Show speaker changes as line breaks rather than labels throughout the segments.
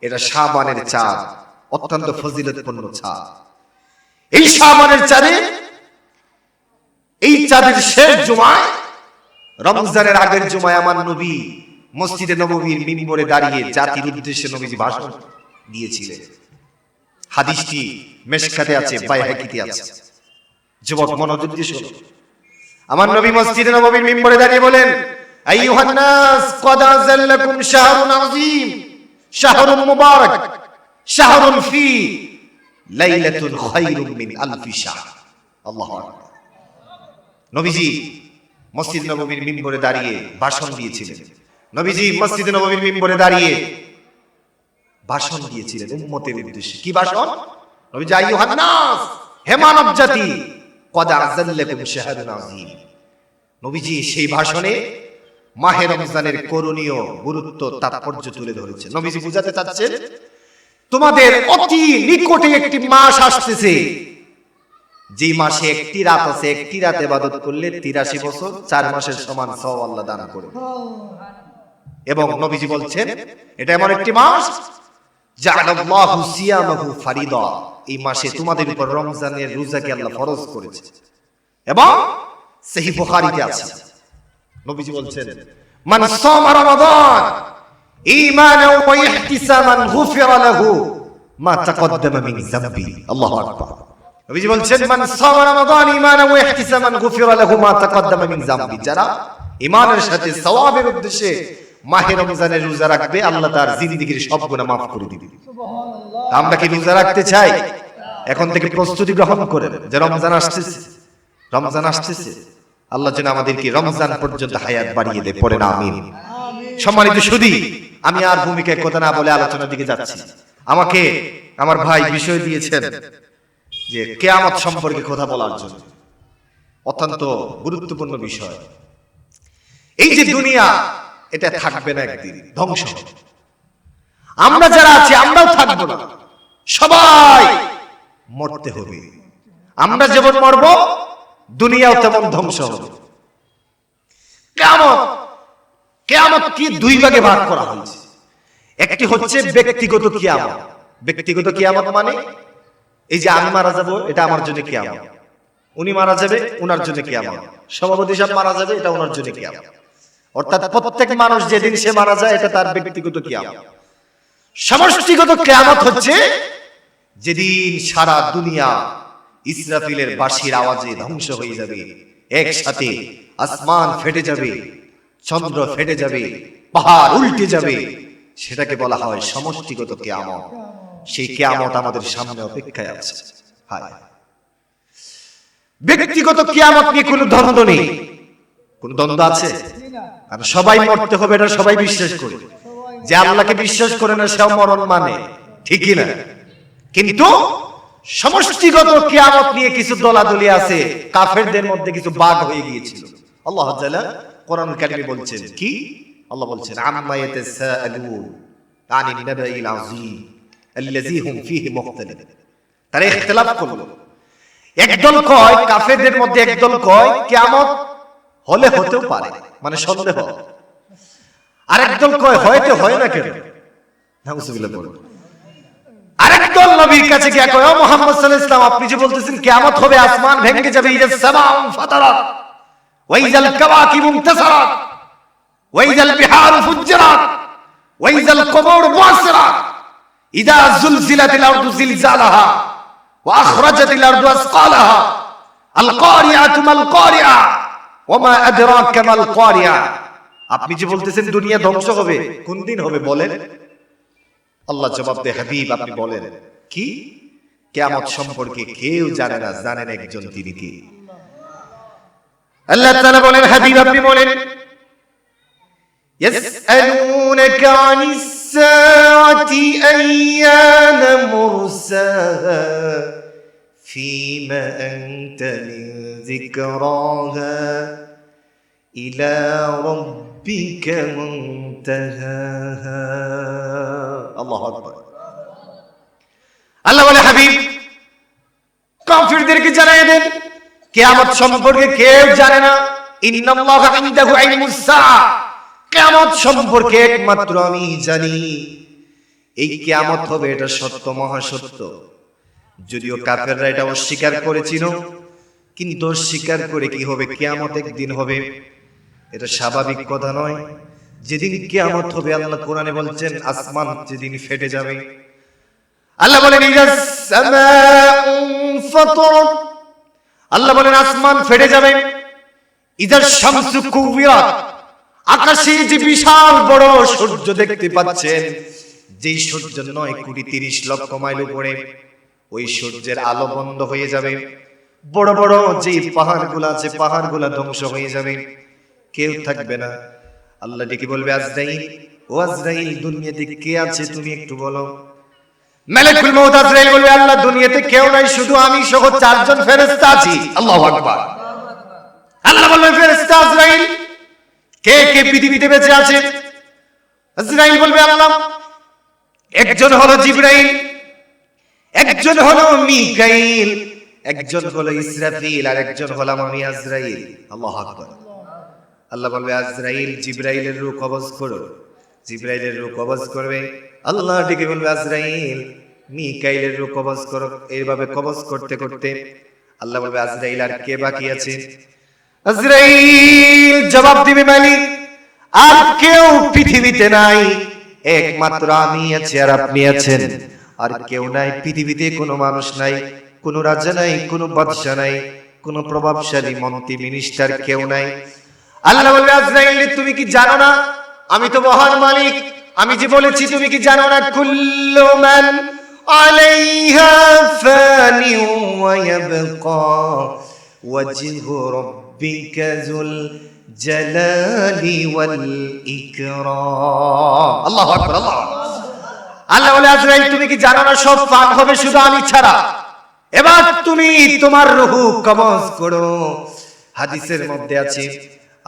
এটা শাবানের চাঁদ, অত্যন্ত ফজিলতপূর্ণ চাঁদ। এই শাবানের চাঁদে, এই চাঁদের শেষ জুমায়, রমজানের আগের জুমায় আমার নবী মসজিদে নববীর মিম্বরে দাঁড়িয়ে জাতির উদ্দেশ্যে নবীজি ভাষণ দিয়েছিলেন। হাদিসটি মেশকাতে আছে, বাইহাকিতে আছে। যুবক মনোযোগ দিয়ে শোনো। আমার নবী মসজিদে নববীর মিম্বরে দাঁড়িয়ে বলেন, আইয়ুহান নাস ক্বাদ আযাল্লাকুম শাহরুন আযীম শাহরুন মুবারাক শাহরুন ফি লাইলাতুন খায়রুম মিন আলফি শাহর। আল্লাহু আকবার। নবীজি মসজিদ নববীর মিম্বরে দাঁড়িয়ে ভাষণ দিয়েছিলেন। নবীজি মসজিদ নববীর মিম্বরে দাঁড়িয়ে ভাষণ দিয়েছিলেন উম্মতের উদ্দেশ্যে। কি ভাষণ? নবীজি আইয়ুহান নাস, হে মানব জাতি, ক্বাদ আযাল্লাকুম শাহরুন আযীম। নবীজি সেই ভাষণে মাহে রমজানের করণীয় গুরুত্ব তাৎপর্য তুলে ধরেছেন। নবীজি বুঝাতে চাচ্ছেন, তোমাদের অতি নিকটে একটি মাস আসতেছে, যে মাসে একটি রাত আছে, একটি রাত ইবাদত করলে 83 বছর 4 মাসের সমান সওয়াব আল্লাহ দান করে। এবং নবীজি বলছেন, এটা এমন একটি মাস জাআলাল্লাহু সিয়ামাহু ফারিদা, এই মাসে তোমাদের উপর রমজানের রোজাকে আল্লাহ ফরজ করেছে। এবং সহিহ বুখারীতে আছে, নবীজি বলছেন, মান সামা রমাদান ঈমানান ওয়া ইহতিসামান গুফিরা লাহু মা তাকদ্দামা মিন যামবি। আল্লাহু আকবার। নবীজি বলছেন, মান সামা রমাদান ঈমানান ওয়া ইহতিসামান গুফিরা লাহু মা তাকদ্দামা মিন যামবি। যারা ঈমানের সাথে সওয়াবের উদ্দেশ্যে মাহে রমজানের রোজা রাখবে, আল্লাহ তার জিন্দেগীর সব গুনাহ maaf করে দিবে। সুবহানাল্লাহ। আমরা কি রোজা রাখতে চাই? এখন থেকে প্রস্তুতি গ্রহণ করেন যে রমজান আসতেছে, রমজান আসতেছে। আল্লাহ যেন আমাদেরকে রমজান পর্যন্ত হায়াত বাড়িয়ে দেয়। পড়েন আমিন। সম্মানিত সুধী, আমি আর ভূমিকায় কথা না বলে আলোচনার দিকে যাচ্ছি। আমাকে আমার ভাই বিষয় দিয়েছেন যে কিয়ামত সম্পর্কে কথা বলার জন্য। অত্যন্ত গুরুত্বপূর্ণ বিষয়। এই যে দুনিয়া, এটা থাকবে না, একদিন ধ্বংস হবে। আমরা যারা আছি আমরাও থাকবো না, সবাই মরতে হবে। আমরা যেমন মরব, দুনিয়াও তেমন ধ্বংস হবে। কিয়ামত, কিয়ামত কি দুই ভাগে ভাগ করা হয়েছে। একটি হচ্ছে ব্যক্তিগত কিয়ামত। ব্যক্তিগত কিয়ামত মানে এই যে আমি মারা যাব, এটা আমার জন্য কিয়ামত। উনি মারা যাবে, উনার জন্য কিয়ামত। সভাপতি সাহেব মারা যাবে, এটা ওনার জন্য কিয়ামত। অর্থাৎ প্রত্যেক মানুষ যেদিন সে মারা যায়, এটা তার ব্যক্তিগত কিয়ামত। সমষ্টিগত কিয়ামত হচ্ছে যেদিন সারা দুনিয়া ইসরাফিলের বাঁশির আওয়াজে ধ্বংস হয়ে যাবে, একসাথে আসমান ফেটে যাবে, চন্দ্র ফেটে যাবে, পাহাড় উল্টে যাবে, সেটাকে বলা হয় সমষ্টিগত কিয়ামত। সেই কিয়ামত আমাদের সামনে অপেক্ষায় আছে। হায়, ব্যক্তিগত কিয়ামত নিয়ে কোনো দ্বন্দ্ব নেই। কোন দ্বন্দ্ব আছে? কারণ সবাই মরতে হবে, এটা সবাই বিশ্বাস করে। যে আল্লাহকে বিশ্বাস করে না, সে মরণ মানে, ঠিকই না? কিন্তু সমষ্টিগত কিয়ামত নিয়ে কিছু দলাদলি আছে। কাফেরদের মধ্যে কিছু বাগ হয়ে গিয়েছিল। আল্লাহ তাআলা কোরআনুল কারীমে বলছেন কি? আল্লাহ বলছেন, আম্মা ইয়াতাসাআলুন আনিন নাবাইল আযীম আল্লাযী হুম ফীহি মুখতালিফুন। তারা ইখতিলাফ করলো। একদল কয়, কাফেরদের মধ্যে একদল কয় কিয়ামত হলে হতেও পারে, মানে সন্দেহ। আরেকদল কয় হয়তো হয় না কেন। নাউযুবিল্লাহ বলেন। আরেকদল নবীর কাছে গিয়ে কয়, ও মুহাম্মদ সাল্লাল্লাহু আলাইহি ওয়াসাল্লাম, আপনি যে বলতেছেন কিয়ামত হবে, আসমান ভেঙে যাবে, ইযাস সামাউ ফাতারাত ওয়া ইযাল কাওয়াকিবু ইনতাসারাত ওয়া ইযাল বিহারু ফুজ্জিরাত ওয়া ইযাল কুবুর বুসিরাত ইযা যুলজিলাতিল আরদু জিলজালাহা ওয়া আখরাজাতিল আরদু আসকালাহা আল কারিআতু মাল কারিআ ওয়া মা আদরাকা মাল কারিআ। আপনি যে বলতেছেন দুনিয়া ধ্বংস হবে, কোন দিন হবে বলেন? আল্লাহ জবাব দেয়, হাবিব আপনি বলেন কি? কিয়ামত সম্পর্কে কেউ জানে না, জানেন একজন, তিনি কে? আল্লাহ তাআলা বলেন, হাবিব আপনি বলেন, ইয়াসআলুনাকা আনিস সাআতি আইয়ানা মুরসাহা ফীমা আনতা মিন যিকরাহা ইলা রাব্বিকা মুনতাহাহা। আল্লাহু আকবার। আল্লাহ বলে, হাবিব কাফিরদেরকে জানিয়ে দেন কিয়ামত সম্পর্কে কেউ জানে না। ইন্নাল্লাহা ইনদাহু ইলমুস সাআ, কিয়ামত সম্পর্কে একমাত্র আমি জানি। এই কিয়ামত হবে, এটা সত্য, মহাসত্য। যদিও কাফেররা এটা অস্বীকার করেছিল, কিন্তু অস্বীকার করে কি হবে? কিয়ামত একদিন হবে, এটা স্বাভাবিক কথা নয়। যেদিন কিয়ামত হবে, আল্লাহ কোরআনে বলছেন আসমান যেদিন ফেটে যাবে। আল্লাহ বলেন ইজাস সামাউ ফাতারাত, আল্লাহ বলেন আসমান ফেটে যাবে। ইজাস শামসু কুবিরাত, আকাশে যে বিশাল বড় সূর্য দেখতে পাচ্ছেন, যেই সূর্য 9,30,00,000 মাইল উপরে, ওই সূর্যের আলো বন্ধ হয়ে যাবে। বড় বড় যে পাহাড়গুলো আছে, পাহাড়গুলো ধ্বংস হয়ে যাবে, কেউ থাকবে না। আল্লাহ ডেকে বলবে আজরাইল, ও আজরাইল, দুনিয়াতে কে আছে তুমি একটু বলো। মালাকুল মউত আজরাইল বলবে আল্লাহ দুনিয়াতে কেউ নাই, শুধু আমি সহ 4 জন ফেরেশতা আছি। আল্লাহু আকবার। আল্লাহ বলবেন ফেরেশতা আজরাইল, কে কে পৃথিবীতে বেঁচে আছে? আজরাইল বলবে আল্লাহ, একজন হলো জিবরাইল, একজন হলো মিকাইল, একজন হলো ইসরাফিল, আর একজন হলাম আমি আজরাইল। আল্লাহু আকবার। আল্লাহ বলবে আজরাইল, জিবরাইলের রূহ কবজ করো। জিবরাইলের রূহ কবজ করবে। আল্লাহ ডেকে বলবে আজরাইল, মিকাইলের রূহ কবজ করো। এইভাবে কবজ করতে করতে আল্লাহ বলবে আজরাইল, আর কে বাকি আছে? আজরাইল জবাব দিবে মালিক, আর কেউ পৃথিবীতে নাই, একমাত্র আমি আছি আর আপনি আছেন, আর কেউ নাই। পৃথিবীতে কোনো মানুষ নাই, কোনো রাজা নাই, কোনো বাদশা নাই, কোনো প্রভাবশালী মন্ত্রী মিনিস্টার কেউ নাই। আল্লাহ বলবে আজরাইল, তুমি কি জানো না আমি তো মহান মালিক, আমি যে বলেছি তুমি কি জানো না? কুল্লু মান আলাইহা ফানি ওয়া ইয়াবকা ওয়াজহু রাব্বিকা যুল জালালি ওয়াল ইকরাম। আল্লাহু আকবার। আল্লাহ বলে আজরাইল, তুমি কি জানো না সব ফান হবে শুধু আমি ছাড়া। এবার তুমি তোমার রূহ কবজ করো। হাদিসের মধ্যে আছে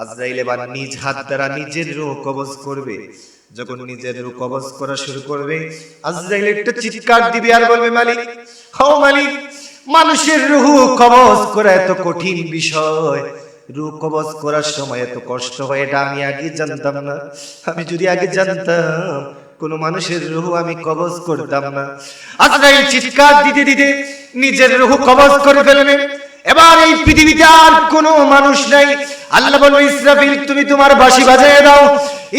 আজরাইল এবার নিজ হাত দ্বারা নিজের রূহ কবজ করবে। যখন নিজের রূহ কবজ করা শুরু করবে, আজরাইল একটা চিৎকার দিবে আর বলবে মালিক, ও মালিক, মানুষের রূহ কবজ করা এত কঠিন বিষয়, রূহ কবজ করার সময় এত কষ্ট হয়, এটা আমি আগে জানতাম না। আমি যদি আগে জানতাম কোন মানুষের রূহ আমি কবজ করতাম না। আজরাইল চিৎকার দিতে দিতে নিজের রূহ কবজ করে ফেলবে। এবার এই পৃথিবীতে আর কোনো মানুষ নাই। আল্লাহ বলবে ইসরাফিল, তুমি তোমার বাঁশি বাজিয়ে দাও।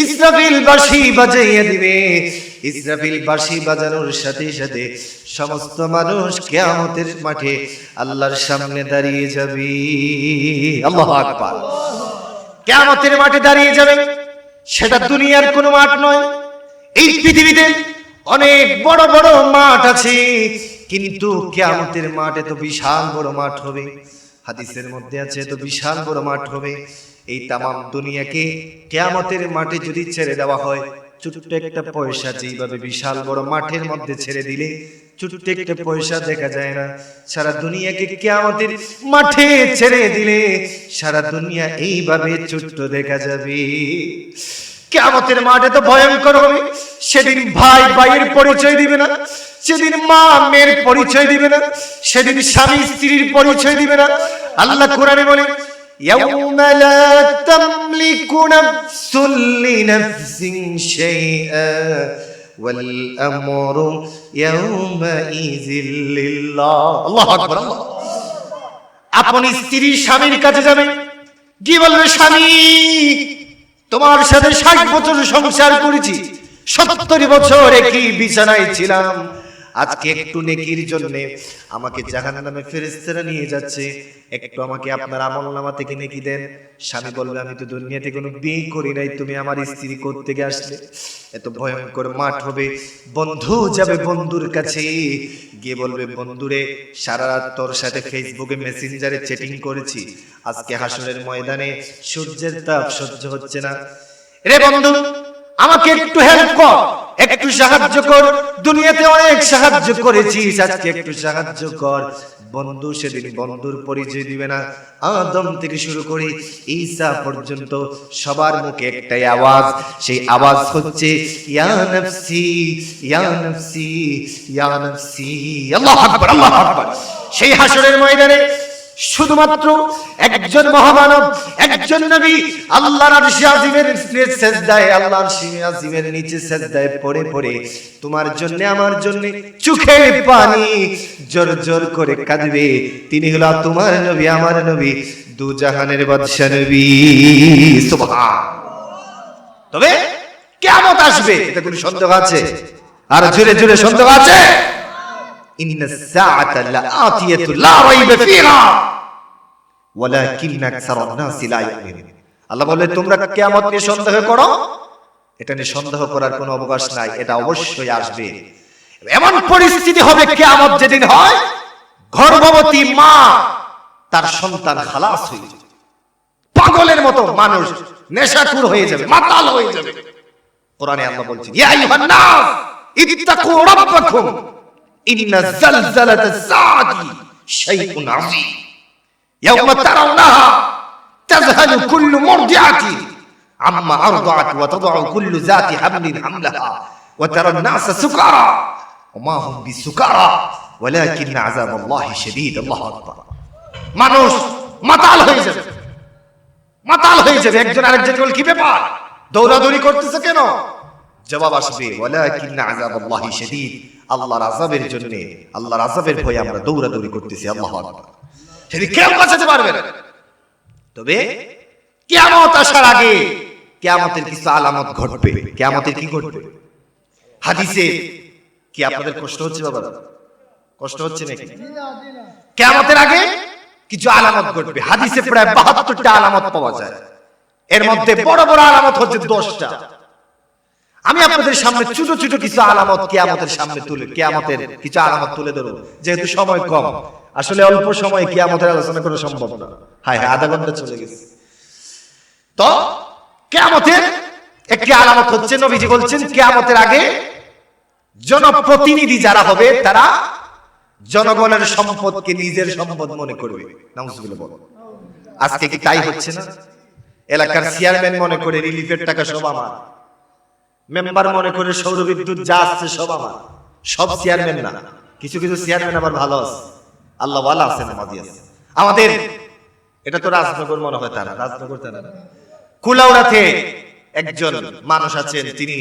ইসরাফিল বাঁশি বাজিয়ে দিবে। ইসরাফিল বাঁশি বাজানোর সাথে সাথে সমস্ত মানুষ কিয়ামতের মাঠে আল্লাহর সামনে দাঁড়িয়ে যাবে। আল্লাহু আকবার। কিয়ামতের মাঠে দাঁড়িয়ে যাবে। সেটা দুনিয়ার কোনো মাঠ নয়। এই পৃথিবীতে অনেক বড় বড় মাঠ আছে, কিন্তু কিয়ামতের মাঠ এত বিশাল বড় মাঠ হবে। হাদিসের মধ্যে আছে এত বিশাল বড় মাঠ হবে। এই তামাম দুনিয়াকে কিয়ামতের মাঠে যদি ছেড়ে দেওয়া হয়, ছোট্ট একটা পয়সা যেইভাবে বিশাল বড় মাঠের মধ্যে ছেড়ে দিলে ছোট্ট একটা পয়সা দেখা যায় না, সারা দুনিয়াকে কিয়ামতের মাঠে ছেড়ে দিলে সারা দুনিয়া এইভাবে ছোট্ট দেখা যাবে। কিয়ামতের মাঠে তো ভয়ঙ্কর হবে। সেদিন ভাই ভাইয়ের পরিচয় দিবে না, সেদিন মা মেয়ের পরিচয় দিবে না, সেদিন স্বামী স্ত্রীর পরিচয় দিবে না। আল্লাহ কোরআনে বলে ইয়াউমা লা তামলিকু নাফসুন লিনাফসিন শাইআ ওয়াল আমরু ইয়াউমাইযিল লিল্লাহ। আল্লাহু আকবার। আপনি স্ত্রী স্বামীর কাছে যাবে, কি বলবে? স্বামী, তোমার সাথে 60 বছর সংসার করেছি, 70 বছর একই বিছানায় ছিলাম, আজকে একটু নেকির জন্য আমাকে জাহান্নামে ফেরেশতারা নিয়ে যাচ্ছে, একটু আমাকে আপনার আমলনামা থেকে নেকি দেন। স্বামী বলবে আমি তো দুনিয়াতে কোনো বিয়ে করি নাই, তুমি আমার স্ত্রী কোত্থেকে আসলে? এত ভয়ঙ্কর মাঠ হবে। বন্ধু যাবে বন্ধুর কাছে, গিয়ে বলবে বন্ধুরে, সারা রাত তোর সাথে ফেসবুকে মেসেঞ্জারে চ্যাটিং করেছি, আজকে হাসরের ময়দানে সূর্যের তাপ সহ্য হচ্ছে না, রে বন্ধু আমাকে একটু হেল্প কর, একটু সাহায্য কর, দুনিয়াতে অনেক সাহায্য করেছিস, আজকে একটু সাহায্য কর। বন্ধু সেদিন বন্ধুর পরিচয় দিবে না। আদম থেকে শুরু করে ঈসা পর্যন্ত সবার মুখে একটাই আওয়াজ, সেই আওয়াজ হচ্ছে ইয়া নফসি ইয়া নফসি ইয়া নফসি। আল্লাহু আকবার, আল্লাহু আকবার। সেই হাসরের ময়দানে শুধুমাত্র একজন মহামানব, একজন নবী আল্লাহর আরশ আজিমের সিজদায়, আল্লাহর আরশ আজিমের নিচে সিজদায় পড়ে পড়ে তোমার জন্য আমার জন্য চোখের পানি জোর জোর করে কাঁদবে। তিনি হলো তোমার নবী, আমার নবী, দু জাহানের বাদশা নবী। সুবহান। তবে কিয়ামত আসবে, এটা কোনো সন্দেহ আছে? আর জোরে জোরে সন্দেহ আছে? ইন্নাস সাআতা লাআতিয়াতু লা রাইবা ফিহা ওয়ালাকিন্না আকসারান নাসি লা ইউমিনুন। আল্লাহ বলে তোমরা কিয়ামত নিয়ে সন্দেহ করো, এটা নিয়ে সন্দেহ করার কোনো অবকাশ নাই, এটা অবশ্যই আসবে। এমন পরিস্থিতি হবে কিয়ামত যেদিন হয়, গর্ভবতী মা তার সন্তান খালাস হয়ে যাবে, পাগলের মতো মানুষ নেশাখোর হয়ে যাবে, মাতাল হয়ে যাবে। কোরআনে আল্লাহ বলছেন ইয়া আইয়ুহান নাস ইত্তাকু রাব্বাকুম ইন্না যালজালাতাস সাআতি শাইউন আযীম ইয়াওমা তারাউনাহা তাযহালু কুল্লু মুরদিআতিন আম্মা আরদাআত ওয়া তাদউ কুল্লু যাতি হামলিন হামলাহা ওয়া তারান নাসা সুকারা ওয়া মা হুম বিসুকারা ওয়ালাকিন্না আযাবাল্লাহি শাদীদ। আল্লাহু আকবার। মানুষ মাতাল হয়ে যাবে, মাতাল হয়ে যাবে। একজন আরেকজনকে বলে কি ব্যাপার, দৌড়াদৌড়ি করতেছে কেন? জবাব আসবে ওয়ালাকিন্না আযাবাল্লাহি শাদীদ, আল্লাহর আযাবের জন্য, আল্লাহর আযাবের ভয়ে আমরা দৌড়াদৌড়ি করতেছি। আল্লাহু আকবার। সেদিন কেউ বাঁচাতে পারবে না। তবে কিয়ামত আসার আগে কিয়ামতের কিছু আলামত ঘটবে। কিয়ামতের কি ঘটবে? হাদিসে কি আপনাদের কষ্ট হচ্ছে বাবা? কষ্ট হচ্ছে নাকি? কিয়ামতের আগে কিছু আলামত ঘটবে। হাদিসে প্রায় 72টা আলামত পাওয়া যায়। এর মধ্যে বড় বড় আলামত হচ্ছে 10টা। আমি আপনাদের সামনে ছোট ছোট কিছু আলামত কিয়ামতের সামনে তুলে, কিয়ামতের কিছু আলামত তুলে ধরব, যেহেতু সময় কম। আসলে অল্প সময়ে কিয়ামতের আলোচনা করা সম্ভব না। হায় হায়, আধা ঘন্টা চলে গেছে। তো কিয়ামতের একটি আলামত হচ্ছে, নবীজি বলছেন কিয়ামতের আগে জনপ্রতিনিধি যারা হবে তারা জনগণের সম্পদকে নিজের সম্পদ মনে করবে। নাউজুবিল্লাহ বলো। আজকে কি তাই হচ্ছে না? এলাকার চেয়ারম্যান মনে করে রিলিফের টাকা সব আমার, মেম্বার মনে করে সৌর বিদ্যুৎ যা আসছে সব আমার। সব চেয়ারম্যান না, কিছু কিছু চেয়ারম্যান আবার ভালো আছে, আল্লাহ ওয়ালা আছে, নামাজি আছে। আমাদের এটা তো রাজনগর মনে হয়, তারা রাজনগর, তারা কুলাউড়াতে একজন মানুষ আছেন, তিনি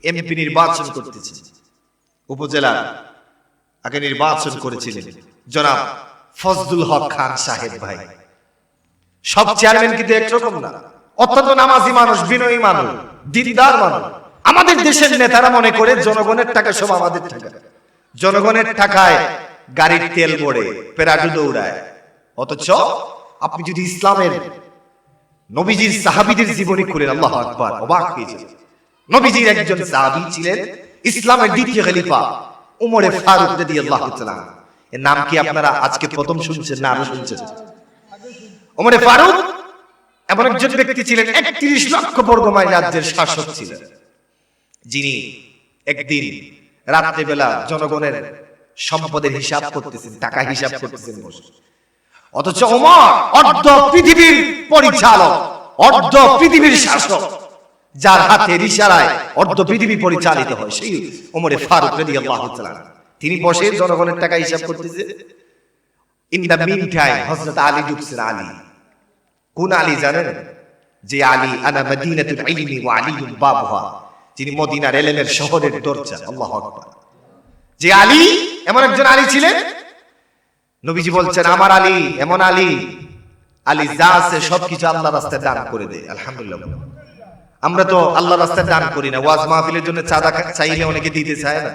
এমপি নির্বাচন করতেছেন, উপজেলা আগে নির্বাচন করেছিলেন, জনাব ফজলুল হক খান সাহেব ভাই। সব চেয়ারম্যান কিন্তু একরকম না, অত্যন্ত নামাজি মানুষ, বিনয়ী মানুষ, দিনদার মানুষ। আমাদের দেশের নেতারা মনে করে জনগণের টাকা সব আমাদের টাকা, জনগণের টাকায় গাড়ির তেল পড়ে, প্যারাডু দৌড়ায়। অথচ আপনি যদি ইসলামের নবীজির সাহাবীদের জীবনী খুলেন, আল্লাহু আকবার, অবাক হয়ে যাবেন। নবীজির একজন সাহাবী ছিলেন ইসলামের দ্বিতীয় খলিফা উমরে ফারুক রাদিয়াল্লাহু তাআলা। এর নাম কি আপনারা আজকে প্রথম শুনছেন না আরো শুনছেন? উমরে ফারুক এমন একজন ব্যক্তি ছিলেন, 31 লক্ষ বর্গ মাইল রাজ্যের শাসক ছিলেন, যিনি একদিন রাত্রিবেলা জনগণের সম্পদের হিসাব করতেছেন, টাকা হিসাব করতেছেন বসে। অথচ ওমর অর্ধ পৃথিবীর পরিচালক, অর্ধ পৃথিবীর শাসক, যার হাতের ইশারায় অর্ধ পৃথিবী পরিচালিত হয়, সেই ওমরে ফারুক রাদিয়াল্লাহু তাআলা তিনি বসে জনগণের টাকা হিসাব করতেছে। ইন দা মিন টাইম হযরত আলী ঢুকছেন। আলী কোন আলী জানেন? যে আলী আনা মদিনাতুল ইলমি ওয়া আলিয়ুম বাবুহা, যিনি মদিনার ইলমের শহরের দরজা। আল্লাহু আকবার। যে আলী, এমন একজন আলী ছিলেন, নবীজি বলছেন আমার আলী এমন আলী, আলী যা আছে সবকিছু আল্লাহর রাস্তায় দান করে দেয়। আলহামদুলিল্লাহ। আমরা তো আল্লাহর রাস্তায় দান করি না, ওয়াজ মাহফিলের জন্য চাঁদা চাইলে অনেকে দিতে চায় না,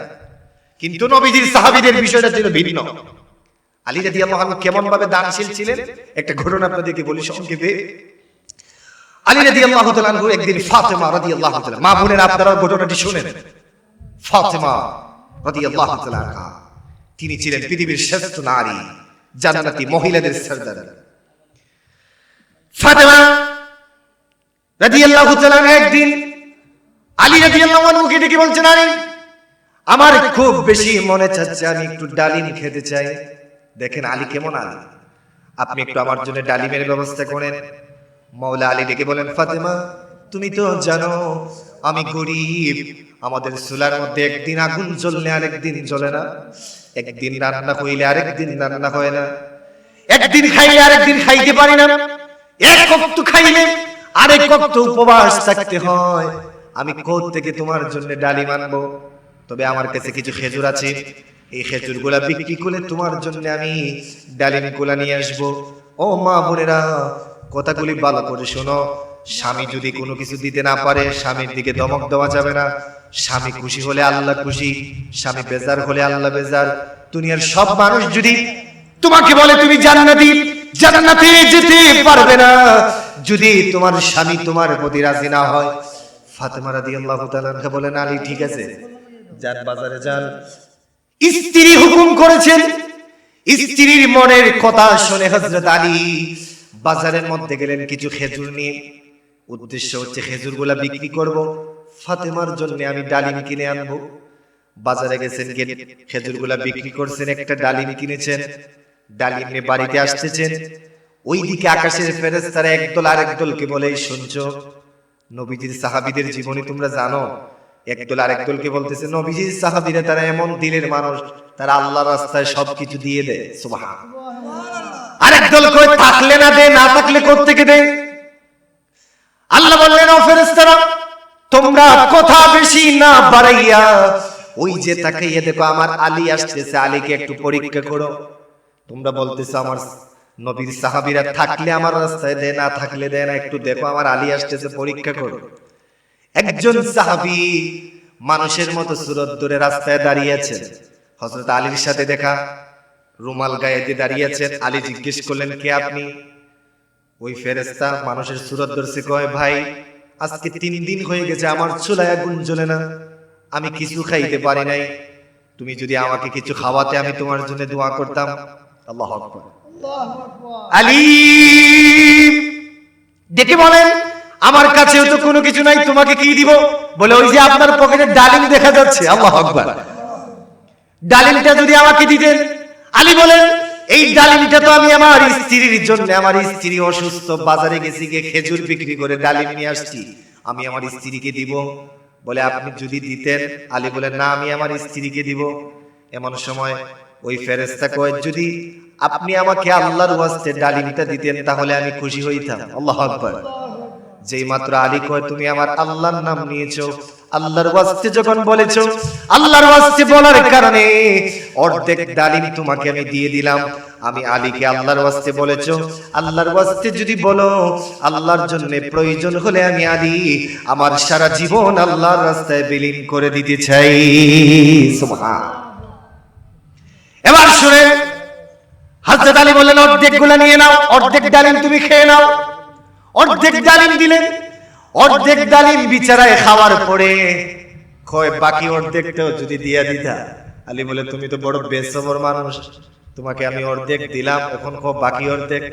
কিন্তু নবীজির সাহাবীদের বিষয়টা ছিল ভিন্ন। আলী রাদিয়াল্লাহু আনহু কেমন ভাবে দানশীল ছিলেন, একটা ঘটনা আপনাদেরকে বলি সংক্ষেপে। আলী রাদিয়াল্লাহু তাআলা আনহু একদিন ফাতেমা রাদিয়াল্লাহু তাআলা, মা বোনেরা আপনারা ঘটনাটি শুনেন। ফাতেমা রাদিয়াল্লাহু তাআলা আনহা, তিনি ছিলেন পৃথিবীর শ্রেষ্ঠ নারী, জান্নাতি মহিলাদের সরদার। ফাতেমা রাদিয়াল্লাহু তাআলা একদিন আলী রাদিয়াল্লাহু আনহুকে ডেকে বলছেন, আলী আমার খুব বেশি মনে চাচ্ছে আমি একটু ডালিম খেতে চাই। দেখেন আলী কেমন আলী, আপনি একটু আমার জন্য ডালিমের ব্যবস্থা করেন। মাওলা আলী ডেকে বলেন, ফাতেমা তুমি তো জানো আমি গরিব, আমাদের চুলার মধ্যে একদিন আগুন জ্বললে আরেকদিন জ্বলে না, একদিন রান্না হইলে আরেকদিন রান্না হয় না, একদিন খাইলে আরেকদিন খাইতে পারি না, এক ওয়াক্ত খাইলে আরেক ওয়াক্ত উপবাস থাকতে হয়। আমি কোথা থেকে তোমার জন্য ডালিম আনবো? তবে আমার কাছে কিছু খেজুর আছে, এই খেজুরগুলা বিক্রি করে তোমার জন্য আমি ডালিমগুলা নিয়ে আসবো। ও মা বোনেরা, কথাগুলি ভালো করে শোনো। স্বামী যদি কোনো কিছু দিতে না পারে, স্বামীর দিকে ধমক দেওয়া যাবে না। স্বামী খুশি হলে আল্লাহ খুশি, স্বামী বেজার হলে আল্লাহ বেজার। দুনিয়ার সব মানুষ যদি তোমাকে বলে তুমি জান্নাতি, জান্নাতে যেতে পারবে না যদি তোমার স্বামী তোমার প্রতি রাজি না হয়। ফাতেমা রাদিয়াল্লাহু তাআলা আনহা বলেন, আলী ঠিক আছে, যান বাজারে যান। স্ত্রী হুকুম করেছেন, স্ত্রীর মনের কথা শুনে হযরত আলী বাজারের মধ্যে গেলেন কিছু খেজুর নিয়ে। উদ্দেশ্য হচ্ছে খেজুরগুলা বিক্রি করব, ফাতেমার জন্য আমি ডালিম কিনে আনবো। বাজারে গেছেন, খেজুরগুলা বিক্রি করছেন, একটা ডালিম কিনেছেন, ডালিম নিয়ে বাড়িতে আসতেছেন। ওইদিকে আকাশের ফেরেশতারা একদল আরেক দলকে বলে, শুনছো নবীজির সাহাবীদের জীবনী তোমরা জানো? একদল আরেক দলকে বলতেছে, নবীজির সাহাবীরা তারা এমন দিলের মানুষ, তারা আল্লাহর রাস্তায় সবকিছু দিয়ে দেয়। সুবহানাল্লাহ। আরেক দল কই থাকলে না দেয়, না থাকলে কোত্থেকে দেয়? আল্লাহ বললেন, ও ফেরেশতারা তোমরা কথা বেশি না বাড়াইয়া ওই যে তাকাইয়া দেখো আমার আলী আসতেছে, আলীকে একটু পরীক্ষা করো। তোমরা বলতেছো আমার নবীর সাহাবীরা থাকলে আমার রাস্তায় দেয়, না থাকলে দেয় না, একটু দেখো আমার আলী আসতেছে, পরীক্ষা করো। একজন সাহাবী মানুষের মতো সুরত ধরে রাস্তায় দাঁড়িয়ে আছেন, হযরত আলীর সাথে দেখা, রুমাল গায়ে দিয়ে দাঁড়িয়ে আছেন। আলী জিজ্ঞেস করলেন, কে আপনি? ওই ফেরেশতা মানুষের সুরত ধরছে, কয় ভাই আজকে 3 দিন হয়ে গেছে আমার চুলায় আগুন জ্বলে না, আমি কিছু খাইতে পারি নাই, তুমি যদি আমাকে কিছু খাওয়াতে আমি তোমার জন্য দোয়া করতাম। আল্লাহু আকবার। আলী ডেকে বলেন, আমার কাছেও তো কোনো কিছু নাই, তোমাকে কি দিব? বলে, ওই যে আপনার পকেটে ডালিম দেখা যাচ্ছে। আল্লাহু আকবার। ডালিমটা যদি আমাকে দিতেন। আলী বলেন, এই ডালিমটা তো আমি আমার স্ত্রীর জন্য, আমার স্ত্রী অসুস্থ, বাজারে গেছি গিয়ে খেজুর বিক্রি করে ডালিম নিয়ে আসছি, আমি আমার স্ত্রীকে দিব। বলে, আপনি যদি দিতেন। আলী বলেন, না আমি আমার স্ত্রীকে দিব। এমন সময় ওই ফেরেশতা কয়, যদি আপনি আমাকে আল্লাহর ওয়াস্তে ডালিমটা দিতেন তাহলে আমি খুশি হইতাম। আল্লাহু আকবার। যেই মাত্র আলী কয়, তুমি আমার আল্লাহর নাম নিয়েছো, আল্লাহর ওয়াস্তে যখন বলেছো, আল্লাহর ওয়াস্তে বলার কারণে অর্ধেক ডালিম তোমাকে আমি দিয়ে দিলাম। আমি আলীকে আল্লাহর ওয়াস্তে বলেছো, আল্লাহর ওয়াস্তে যদি বলো, আল্লাহর জন্য প্রয়োজন হলে আমি আলী আমার সারা জীবন আল্লাহর রাস্তায় বিলীন করে দিতে চাই। সুবহানাল্লাহ। এবার শুনে হযরত আলী বললেন, অর্ধেকগুলো নিয়ে নাও, অর্ধেক ডালিম তুমি খেয়ে নাও। অর্ধেক ডালিম দিলেন। অর্ধেক ডালিম বিচারায় খাওয়ার পরে কয়, বাকি অর্ধেকটাও যদি দিয়া দিতা। আলী বলে, তুমি তো বড় বেসবর মানুষ, তোমাকে আমি অর্ধেক দিলাম, এখন কো বাকি অর্ধেক।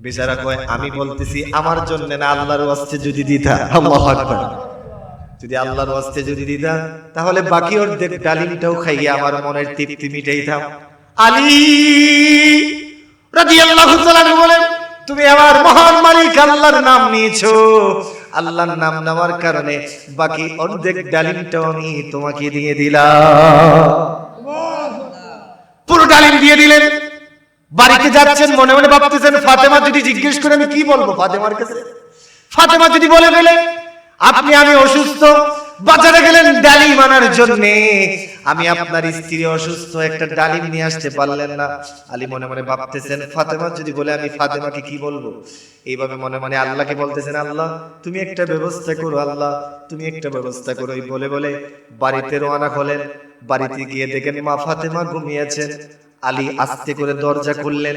বিচারা কয়, আমি বলতেছি আমার জন্য না, আল্লাহর ওয়াস্তে যদি দিতা। আল্লাহু আকবার। যদি আল্লাহর ওয়াস্তে যদি দিতা তাহলে বাকি অর্ধেক ডালিমটাও খাইয়ে আমার মনের তৃপ্তি মিটাইতাম। আলী রাদিয়াল্লাহু তাআলা বলেন, তুমি আমার মহান মালিক আল্লাহর নাম নিয়েছো, আল্লাহর নাম নেওয়ার কারণে বাকি অর্ধেক ডালিমটাও আমি তোমাকে দিয়ে দিলাম। পুরো ডালিম দিয়ে দিলেন। বাড়িতে যাচ্ছেন, মনে মনে ভাবতেছেন, ফাতেমা যদি জিজ্ঞেস করে আমি কি বলবো ফাতেমার কাছে? ফাতেমা যদি বলে ফেলে আপনি, আমি অসুস্থ, বাজারে গেলেন ডালিম আনার জন্য, আমি আপনার স্ত্রী অসুস্থ, একটা ডালিম নিয়ে আসতে পারলেন না। আলী মনে মনে ভাবতেছেন, ফাতেমা যদি বলে আমি ফাতেমাকে কি বলবো? এইভাবে মনে মনে আল্লাহকে বলতেছেন, আল্লাহ তুমি একটা ব্যবস্থা করো, আল্লাহ তুমি একটা ব্যবস্থা করো। এই বলে বলে বাড়িতে রওনা হলেন। বাড়িতে গিয়ে দেখেন মা ফাতেমা ঘুমিয়েছেন। আলী আস্তে করে দরজা খুললেন,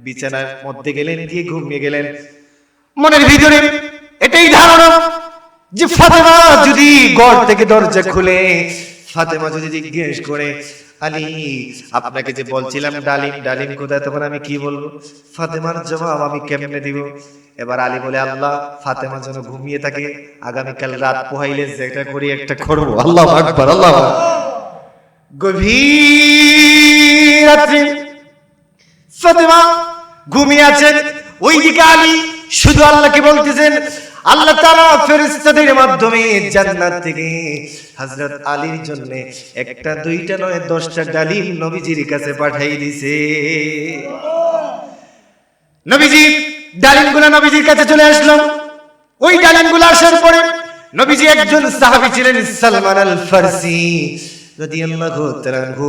বিছানার মধ্যে গেলেন, গিয়ে ঘুমিয়ে গেলেন। মনের ভিতরে এটাই ধারণা যে ফাতেমা যদি ঘর থেকে দরজা খুলে, ফাতেমা যদি জিজ্ঞেস করে, আলী আপনাকে যে বলছিলাম ডালিম, ডালিম কোথায়, তখন আমি কি বলবো? ফাতেমার জবাব আমি কেমনে দিব? এবার আলী বলে, আল্লাহ ফাতেমা যেন ঘুমিয়ে থাকে, আগামীকাল রাত পোহাইলে যেটা করি একটা করবো। আল্লাহু আকবার। আল্লাহু আকবার। গভীর রাত্রে ফাতেমা ঘুমিয়ে আছেন, ওইদিকে আলী শুধু আল্লাহকে বলতেছেন। আল্লাহ তাআলা ফেরেশতাদের মাধ্যমে জান্নাত থেকে হযরত আলীর জন্য একটা দুইটা নয় 10টা ডালিম নবীজির কাছে পাঠিয়ে দিয়েছে। নবীজি ডালিমগুলো নবীজির কাছে চলে আসলো। ওই ডালিমগুলো আসার পরে নবীজি একজন সাহাবী ছিলেন সালমান আল ফারসি রাদিয়াল্লাহু তাআলা আনহু,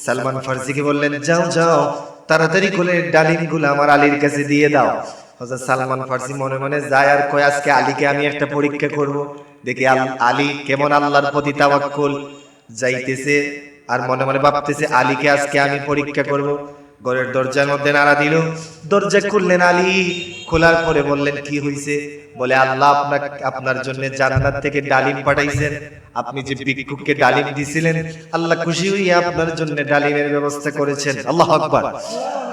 সালমান ফারসিকে বললেন, যাও যাও তাড়াতাড়ি করে ডালিমগুলো আমার আলীর কাছে দিয়ে দাও। হযরত সালমান ফারসি মনে মনে যায় আর কয়, আজকে আলীকে আমি একটা পরীক্ষা করব, দেখি আলী কেমন আল্লাহর প্রতি তাওয়াক্কুল। যাইতেছে আর মনে মনে ভাবতেছে, আলীকে আজকে আমি পরীক্ষা করব। ঘরের দরজার মধ্যে নাড়া দিল, দরজা খুললেন আলী। খোলার পরে বললেন, কি হইছে? বলে, আল্লাহ আপনার জন্য জান্নাত থেকে ডালিম পাঠাইছেন। আপনি যে ভিক্ষুককে ডালিম দিছিলেন, আল্লাহ খুশি হইয়া আপনার জন্য ডালিমের ব্যবস্থা করেছেন। আল্লাহু আকবার।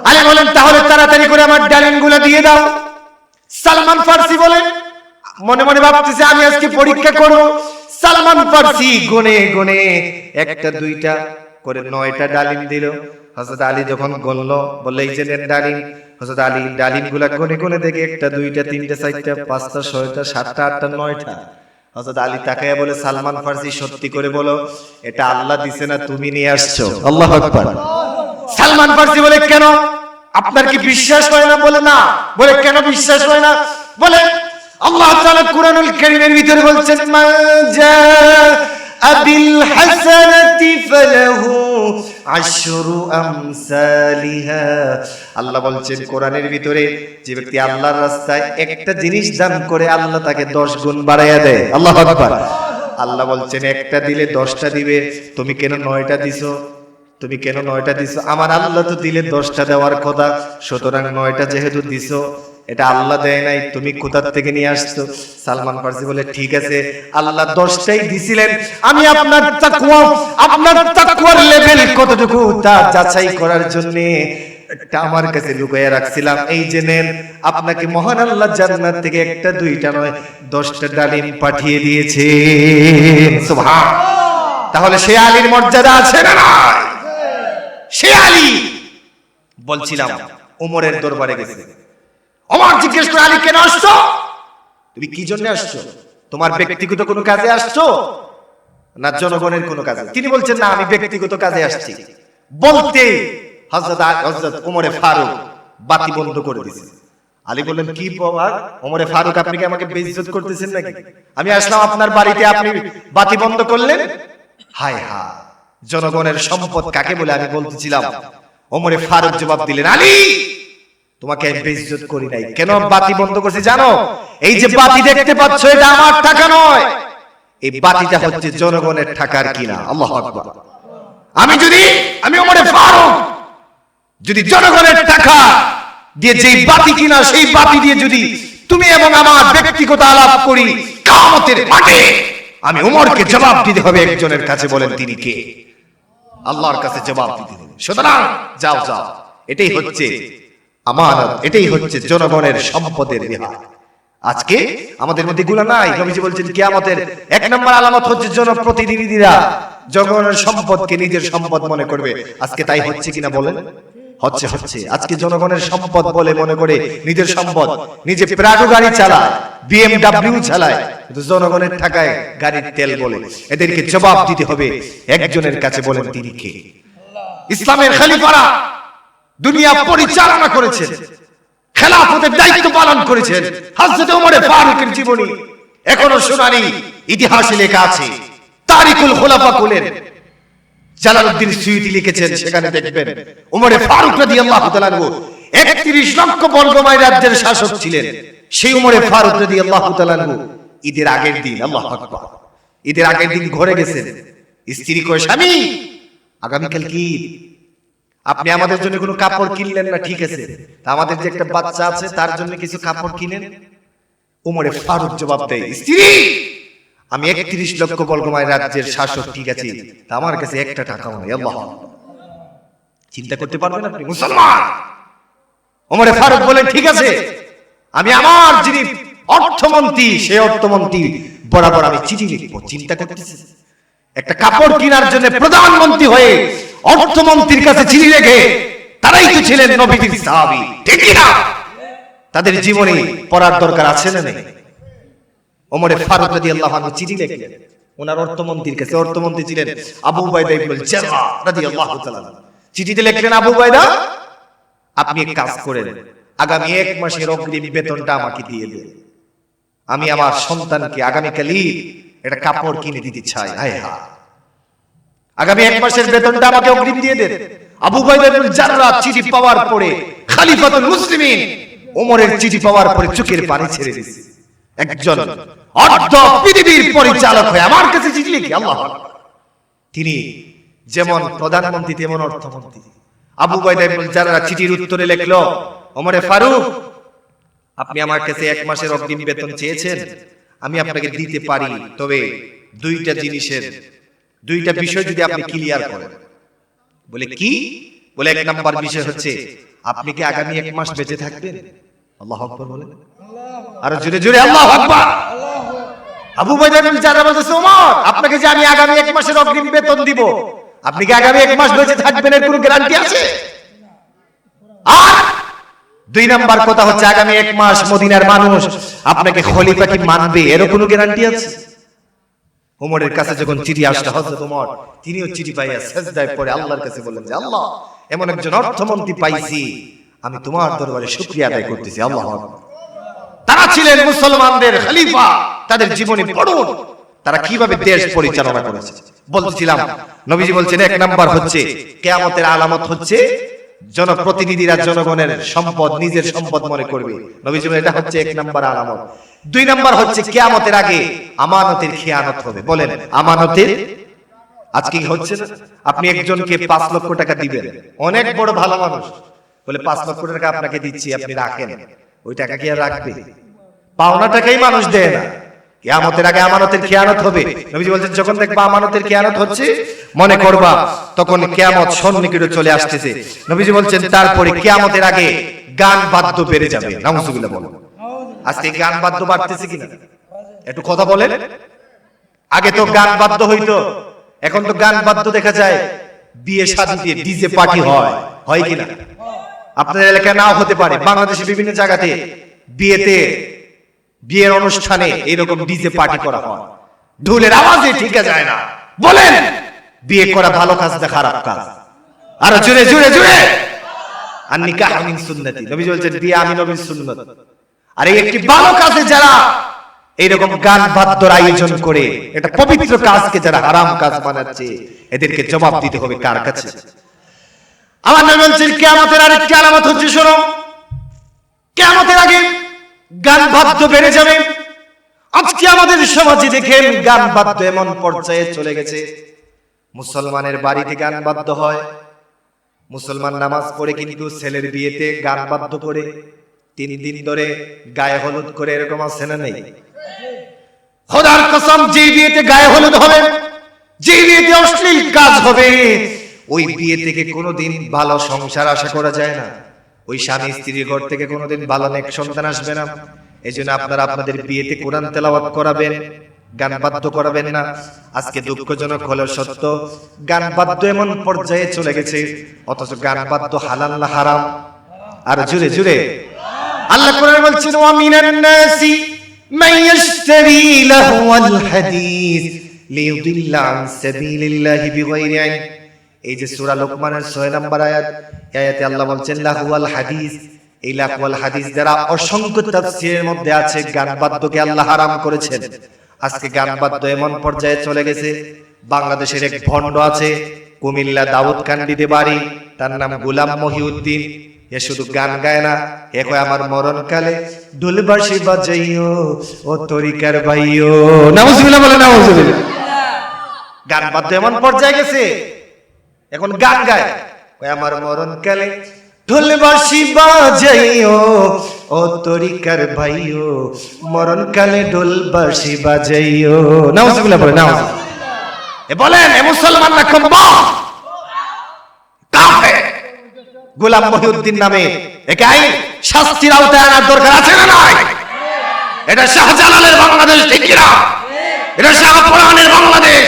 আলী বলেন, তাহলে তাড়াতাড়ি করে আমার ডালিমগুলো দিয়ে দাও। সালমান ফারসি বলেন, মনে মনে ভাবতেছে আমি আজকে পরীক্ষা করব। সালমান ফারসি গুনে গুনে একটা দুইটা করে 9টা ডালিম দিল। হযরত আলী যখন গণলো, বললে, এই যে নেন ডালিম। হযরত আলী ডালিমগুলা গুনে গুনে দেখে, একটা দুইটা তিনটা চারটা পাঁচটা ছয়টা সাতটা আটটা 9টা। হযরত আলী তাকায়া বলে, সালমান ফারসি সত্যি করে বলো, এটা আল্লাহ দিছে না তুমি নিয়ে আসছো? আল্লাহু আকবার। সালমান ফারসি বলে, কেন আপনার কি বিশ্বাস হয় না? বলে, না। বলে, কেন বিশ্বাস হয় না? বলে, আল্লাহ তাআলা কুরআনুল কারীমের ভিতরে বলছেন, মান জাআ বিল হাসানাতি ফালাহু আশরু আমসালিহা। আল্লাহ বলছেন কোরআনের ভিতরে, যে ব্যক্তি আল্লাহর রাস্তায় একটা জিনিস দান করে, আল্লাহ তাকে 10 গুণ বাড়াইয়া দেয়। আল্লাহু আকবার। আল্লাহ বলছেন একটা দিলে 10টা দিবে, তুমি কেন 9টা দিছো? তুমি কেন 9টা দিছো? আমার আল্লাহ তো দিলে 10টা দেওয়ার কথা, সুতরাং 9টা যেহেতু দিছো, এটা আল্লাহ দেয় নাই, তুমি কোথা থেকে নিয়ে আসছো? সালমান ফারসি বলে, ঠিক আছে, আল্লাহ 10টাই দিছিলেন, আমি আপনার তাকওয়ার লেভেল কতটুকু তা যাচাই করার জন্য এটা আমার কাছে লুকায়া রাখছিলাম। এই যে নেন, আপনাকে মহান আল্লাহ জান্নাত থেকে একটা দুইটা নয় 10টা ডালিম পাঠিয়ে দিয়েছে। সুবহান। তাহলে সে আলীর মর্যাদা আছে না নাই? সে আলী। বলছিলাম ওমরের দরবারে গেছে। ওমর জিজ্ঞেস করে, আলী কেন আসছো? তুমি কি জন্য আসছো? তোমার ব্যক্তিগত কোনো কাজে আসছো না জনগণের কোনো কাজে? তিনি বলছেন, না, আমি ব্যক্তিগত কাজে আসছি। বলতে হযরত ওমরে ফারুক বাতি বন্ধ করে দিয়েছে। আলী বললেন, কি বাবা ওমরে ফারুক, আপনি কি আমাকে বেইজ্জত করতেছেন নাকি? আমি আসলাম আপনার বাড়িতে, আপনি বাতি বন্ধ করলেন। হায় হায়, জনগণের সম্পদ কাকে বলে আমি বলতেছিলাম। ওমরে ফারুক জবাব দিলেন, আলী তোমাকে আমি বেইজ্জত করি নাই। কেন বাতি বন্ধ করছি জানো? এই যে বাতি দেখতে পাচ্ছ, এটা আমার টাকা নয়, এই বাতিটা হচ্ছে জনগণের টাকার কিনা। আল্লাহু আকবার। আমি ওমরে ফারুক যদি জনগণের টাকা দিয়ে যেই বাতি কিনা, সেই বাতি দিয়ে যদি তুমি এবং আমার ব্যক্তিগত আলাপ করি, কিয়ামতের মাঠে আমি ওমরকে জবাব দিতে হবে একজনের কাছে। বলেন তিনি কে? আল্লাহর কাছে জবাব দিতে হবে। সুতরাং যাও যাও, এটাই হচ্ছে আমানত, এটাই হচ্ছে জনগণের সম্পদের বিহার। আজকে আমাদের মধ্যে গুলো নাই। নবীজি বলছেন কিয়ামতের 1 নম্বর আলামত হচ্ছে জনপ্রতিনিধিরা জনগণের সম্পদকে নিজের সম্পদ মনে করবে। আজকে তাই হচ্ছে কিনা বলেন? হচ্ছে। আজকে জনগণের সম্পদ বলে মনে করে নিজের সম্পদ, নিজে প্রাডো গাড়ি চালায়, BMW চালায়, কিন্তু জনগণের টাকায় গাড়ির তেল বলে। এদেরকে জবাব দিতে হবে একজনের কাছে। বলেন তিনি কে? ইসলামের খলিফারা দুনিয়া পরিচালনা করেছেন, খেলাফতের দায়িত্ব পালন করেছেন। হযরত ওমর ফারুকের জীবনী এখনো শুনানি ইতিহাসে লেখা আছে। তারিকুল খুলাফা খুলেন, জালালউদ্দিন সুয়ুতী লিখেছেন, সেখানে দেখবেন ওমর ফারুক রাদিয়াল্লাহু তাআলা 31 লক্ষ বর্গ মাইল রাজ্যের শাসক ছিলেন। সেই ওমর ফারুক রাদিয়াল্লাহু তাআলা ঈদের আগের দিন, আল্লাহু আকবার, ঈদের আগের দিন ঘরে গেছেন। স্ত্রী কয়, স্বামী আগামীকাল কি ঈদ, আপনি আমাদের জন্য কোনো কাপড় কিনলেন না? ঠিক আছে, আমাদের যে একটা বাচ্চা আছে তার জন্য কিছু কাপড় কিনেন। ওমর ফারুক জবাব দেয়, স্ত্রী আমি 31 লক্ষ বর্গ মাইল রাজ্যের শাসক, ঠিক আছে, আমার কাছে একটা টাকাও নেই। আল্লাহ, চিন্তা করতে পারবেন আপনি মুসলমান? ওমর ফারুক বলেন, ঠিক আছে, আমি আমার যিনি অর্থমন্ত্রী, সেই অর্থমন্ত্রী বরাবর আমি চিঠি লিখবো। চিন্তা করতেছি, একটা কাপড় কেনার জন্য প্রধানমন্ত্রী হয়ে অর্থমন্ত্রীর কাছে চিঠি লেখে, তারাই তো ছিলেন নবীজির সাহাবী, ঠিক না? তাদের জীবনে পড়ার দরকার আছে না নেই? ওমর ফারুক রাদিয়াল্লাহু আনহু চিঠি লিখলেন ওনার অর্থমন্ত্রীর কাছে। অর্থমন্ত্রী ছিলেন আবু উবাইদা ইবনুল জাররাহ রাদিয়াল্লাহু তাআলা। চিঠিতে লিখলেন, আবু উবাইদা আপনি এক কাজ করেন, আগামী 1 মাসের অগ্রিম বেতনটা আমাকে দিয়ে দেন, আমি আমার সন্তানকে আগামীকালই একটা কাপড় কিনে দিতে চাই। হায় হায়, আগামী 1 মাসের বেতনটা আমাকে অগ্রিম দিয়ে দেন। আবু উবাইদা ইবনে জাররাহ চিঠি পাওয়ার পরে, খলিফাতুল মুসলিমিন ওমরের চিঠি পাওয়ার পরে চোখের পানি ছেড়ে দিয়েছে। একজন অর্ধ পৃথিবীর পরিচালক হয়ে আমার কাছে চিঠি লিখে, আল্লাহু আকবার। তিনি যেমন প্রধানমন্ত্রী তেমন অর্থমন্ত্রী। আবু উবাইদা ইবনে জাররাহ চিঠির উত্তরে লিখলো, ওমরে ফারুক, আপনি আমার কাছে 1 মাসের অগ্রিম বেতন চেয়েছেন, আমি আপনাকে দিতে পারি, তবে দুইটা বিষয় যদি আপনি ক্লিয়ার করেন। বলে কি? বলে 1 নাম্বার বিষয় হচ্ছে, আপনি কি আগামী 1 মাস বেঁচে থাকবেন? আল্লাহু আকবার বলেন, আর জোরে জোরে আল্লাহু আকবার। আবু উবাইদা ইবনে জাররাহ বলতেছে, ওমর, আপনাকে যে আমি আগামী 1 মাসের অগ্রিম বেতন দিব, আপনি কি আগামী 1 মাস বেঁচে থাকবেন এর কোনো গ্যারান্টি আছে? আর 2 নাম্বার কথা হচ্ছে, আগামী 1 মাস মদিনার মানুষ আপনাকে খলিফা কি মানবে, এর কোনো গ্যারান্টি আছে? ওমরের কাছে যখন চিঠি আসলো, হযরত ওমর তিনিও চিঠি পাইয়া সিজদায় পড়ে আল্লাহর কাছে বললেন যে, আল্লাহ, এমন একজন অর্থমন্ত্রী পাইছি, আমি তোমার দরবারে শুকরিয়া আদায় করতেছি। আল্লাহু আকবার। তারা ছিলেন মুসলমানদের খলিফা, তাদের জীবনী পড়ুন, তারা কিভাবে দেশ পরিচালনা করেছে। বলছিলাম, নবীজি বলছেন 1 নাম্বার হচ্ছে কিয়ামতের আলামত হচ্ছে জনপ্রতিনিধিরা জনগণের সম্পদ নিজের সম্পদ মনে করবে। নবীজি বলেন এটা হচ্ছে 1 নাম্বার আলামত। 2 নাম্বার হচ্ছে কিয়ামতের আগে আমানতের খেয়ানত হবে। বলেন, আমানতের আজকে কি হচ্ছে না? আপনি একজনকে 5 লক্ষ টাকা দিবেন, অনেক বড় ভালো মানুষ, বলে 5 লক্ষ টাকা আপনাকে দিচ্ছি, আপনি রাখেন। ওই টাকা কি আর রাখবে? পাওনা টাকাই মানুষ দেয় না। কিয়ামতের আগে আমানতের খেয়ানত হবে। নবীজি বলছেন, যখন দেখবা আমানতের খেয়ানত হচ্ছে, মনে করবা তখন কিয়ামত সন্নিকটে চলে আসতেছে। নবীজি বলছেন, তারপরে কিয়ামতের আগে গান বাদ্য বেড়ে যাবে। নাউজুবিল্লাহ বলেন। আজকে গান বাদ্য বাড়তেছে কিনা একটু কথা বলেন। আগে তো গান বাদ্য হইতো, এখন তো গান বাদ্য দেখা যায় বিয়ে শাদীতে ডিজে পার্টি হয় কিনা? আপনাদের এলাকায় নাও হতে পারে, বাংলাদেশের বিভিন্ন জায়গাতে বিয়ের অনুষ্ঠানে এরকম ডিজে পার্টি করা হয়, ঢোলের আওয়াজে ঠিক যায় না। বলেন, বিয়ে করা ভালো কাজ না খারাপ কাজ? আর জোরে জোরে জোরে। আর নিকাহ মিন সুন্নতি, নবী বলেছেন বিয়ে আমি নবীর সুন্নাত। আর এই একটি ভালো কাজে যারা এইরকম গান বাদ্যর আয়োজন করে এটা পবিত্র কাজকে যারা হারাম কাজ বানাচ্ছে, এদেরকে জবাব দিতে হবে কার কাছে? আমার নবী বলেন, কিয়ামতের আরেকটি আলামত হচ্ছে, শোনো, কিয়ামতের আগে গান বাদ্য বেড়ে যাবে। আজকে আমাদের সমাজে দেখেন গান বাদ্য এমন পর্যায়ে চলে গেছে, মুসলমানের বাড়িতে গান বাদ্য হয়, মুসলমান নামাজ পড়ে কিন্তু ছেলের বিয়েতে গান বাদ্য করে 3 দিন ধরে গায়ে হলুদ করে, এরকম আছে না নেই? খোদার কসম, যে বিয়েতে গায়ে হলুদ হবে, যে বিয়েতে অশ্লীল কাজ হবে, ওই বিয়ে থেকে কোনোদিন ভালো সংসার আশা করা যায় না। ওই স্বামী স্ত্রীর ঘর থেকে কোনোদিন ভালো নেক সন্তান আসবে না। এজন্য আপনারা আপনাদের বিয়েতে কোরআন তেলাওয়াত করাবেন, গান বাদ্য করাবেন না। আজকে দুঃখজনক হলেও সত্য, গান বাদ্য এমন পর্যায়ে চলে গেছে, অথচ গান বাদ্য হালাল না হারাম? আর জুড়ে জুড়ে আল্লাহ কোরআনে বলছেন, ওয়া মিনান নাসি মান ইয়াশতারি লাহওয়াল হাদিস লিয়ুদিল্লা আন সাবিলিল্লাহি বিগাইরি ইলম। এই যে সূরা লোকমানের 6 নম্বর আয়াত, এই আয়াতে আল্লাহ বলছেন লাহওয়াল হাদিস। এই লাহওয়াল হাদিস দ্বারা অসংখ্য তাফসীরের মধ্যে আছে গান বাদ্যকে আল্লাহ হারাম করেছেন। আজকে গান বাদ্য এমন পর্যায়ে চলে গেছে, বাংলাদেশের এক ভণ্ড আছে, কুমিল্লা দাউদকান্দিতে বাড়ি, তার নাম গোলাম মহিউদ্দিন। এ শুধু গান গায় না, এ কয় আমার মরণকালে ঢোলবাঁশি বাজাইও ও তরিকার ভাইও। নাউজুবিল্লাহ বলে, নাউজুবিল্লাহ। গান বাদ্য এমন পর্যায়ে গেছে, এখন গান গায়, কয় আমার মরণকালে ঢোলবাঁশি বাজাইও ও তরিকার ভাইও, মরণকালে ঢোলবাঁশি বাজাইও। নাউজুবিল্লাহ বলে, নাউজুবিল্লাহ। এ বলেন, এ মুসলমান না কম্বা কাফের? গোলাম মহিউদ্দিন নামে একে আইন শাস্তির আওতায় আনার দরকার আছে না নাই? এটা শাহজালালের বাংলাদেশ, ঠিক কিনা? এটা শাহপুরানের বাংলাদেশ,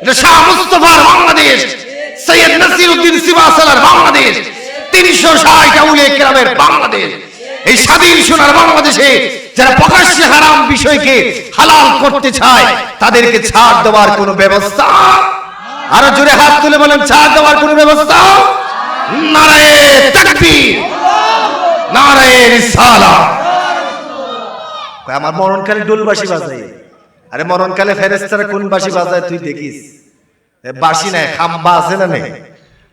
এটা শাহ মুস্তাফার বাংলাদেশ, সৈয়দ নাসিরউদ্দিন সিবাসালার বাংলাদেশ, 360 আউলিয়া কেরামের বাংলাদেশ। এই স্বাধীন সোনার বাংলাদেশে যারা প্রকাশ্যে হারাম বিষয়কে হালাল করতে চায়, তাদেরকে ছাড় দেওয়ার কোনো ব্যবস্থা? আরো জোরে হাত তুলে বলেন, ছাড় দেওয়ার কোনো ব্যবস্থা? নারায়ে তাকবীর, নারায়ে রিসালাত। আমার মরণকালে ডোলবাঁশি বাজাই। আরে মরণকালে ফেরেশতারা কোন বাঁশি বাজায় তুই দেখিস? বাঁশি নাই, খাম্বা আছে না নেই?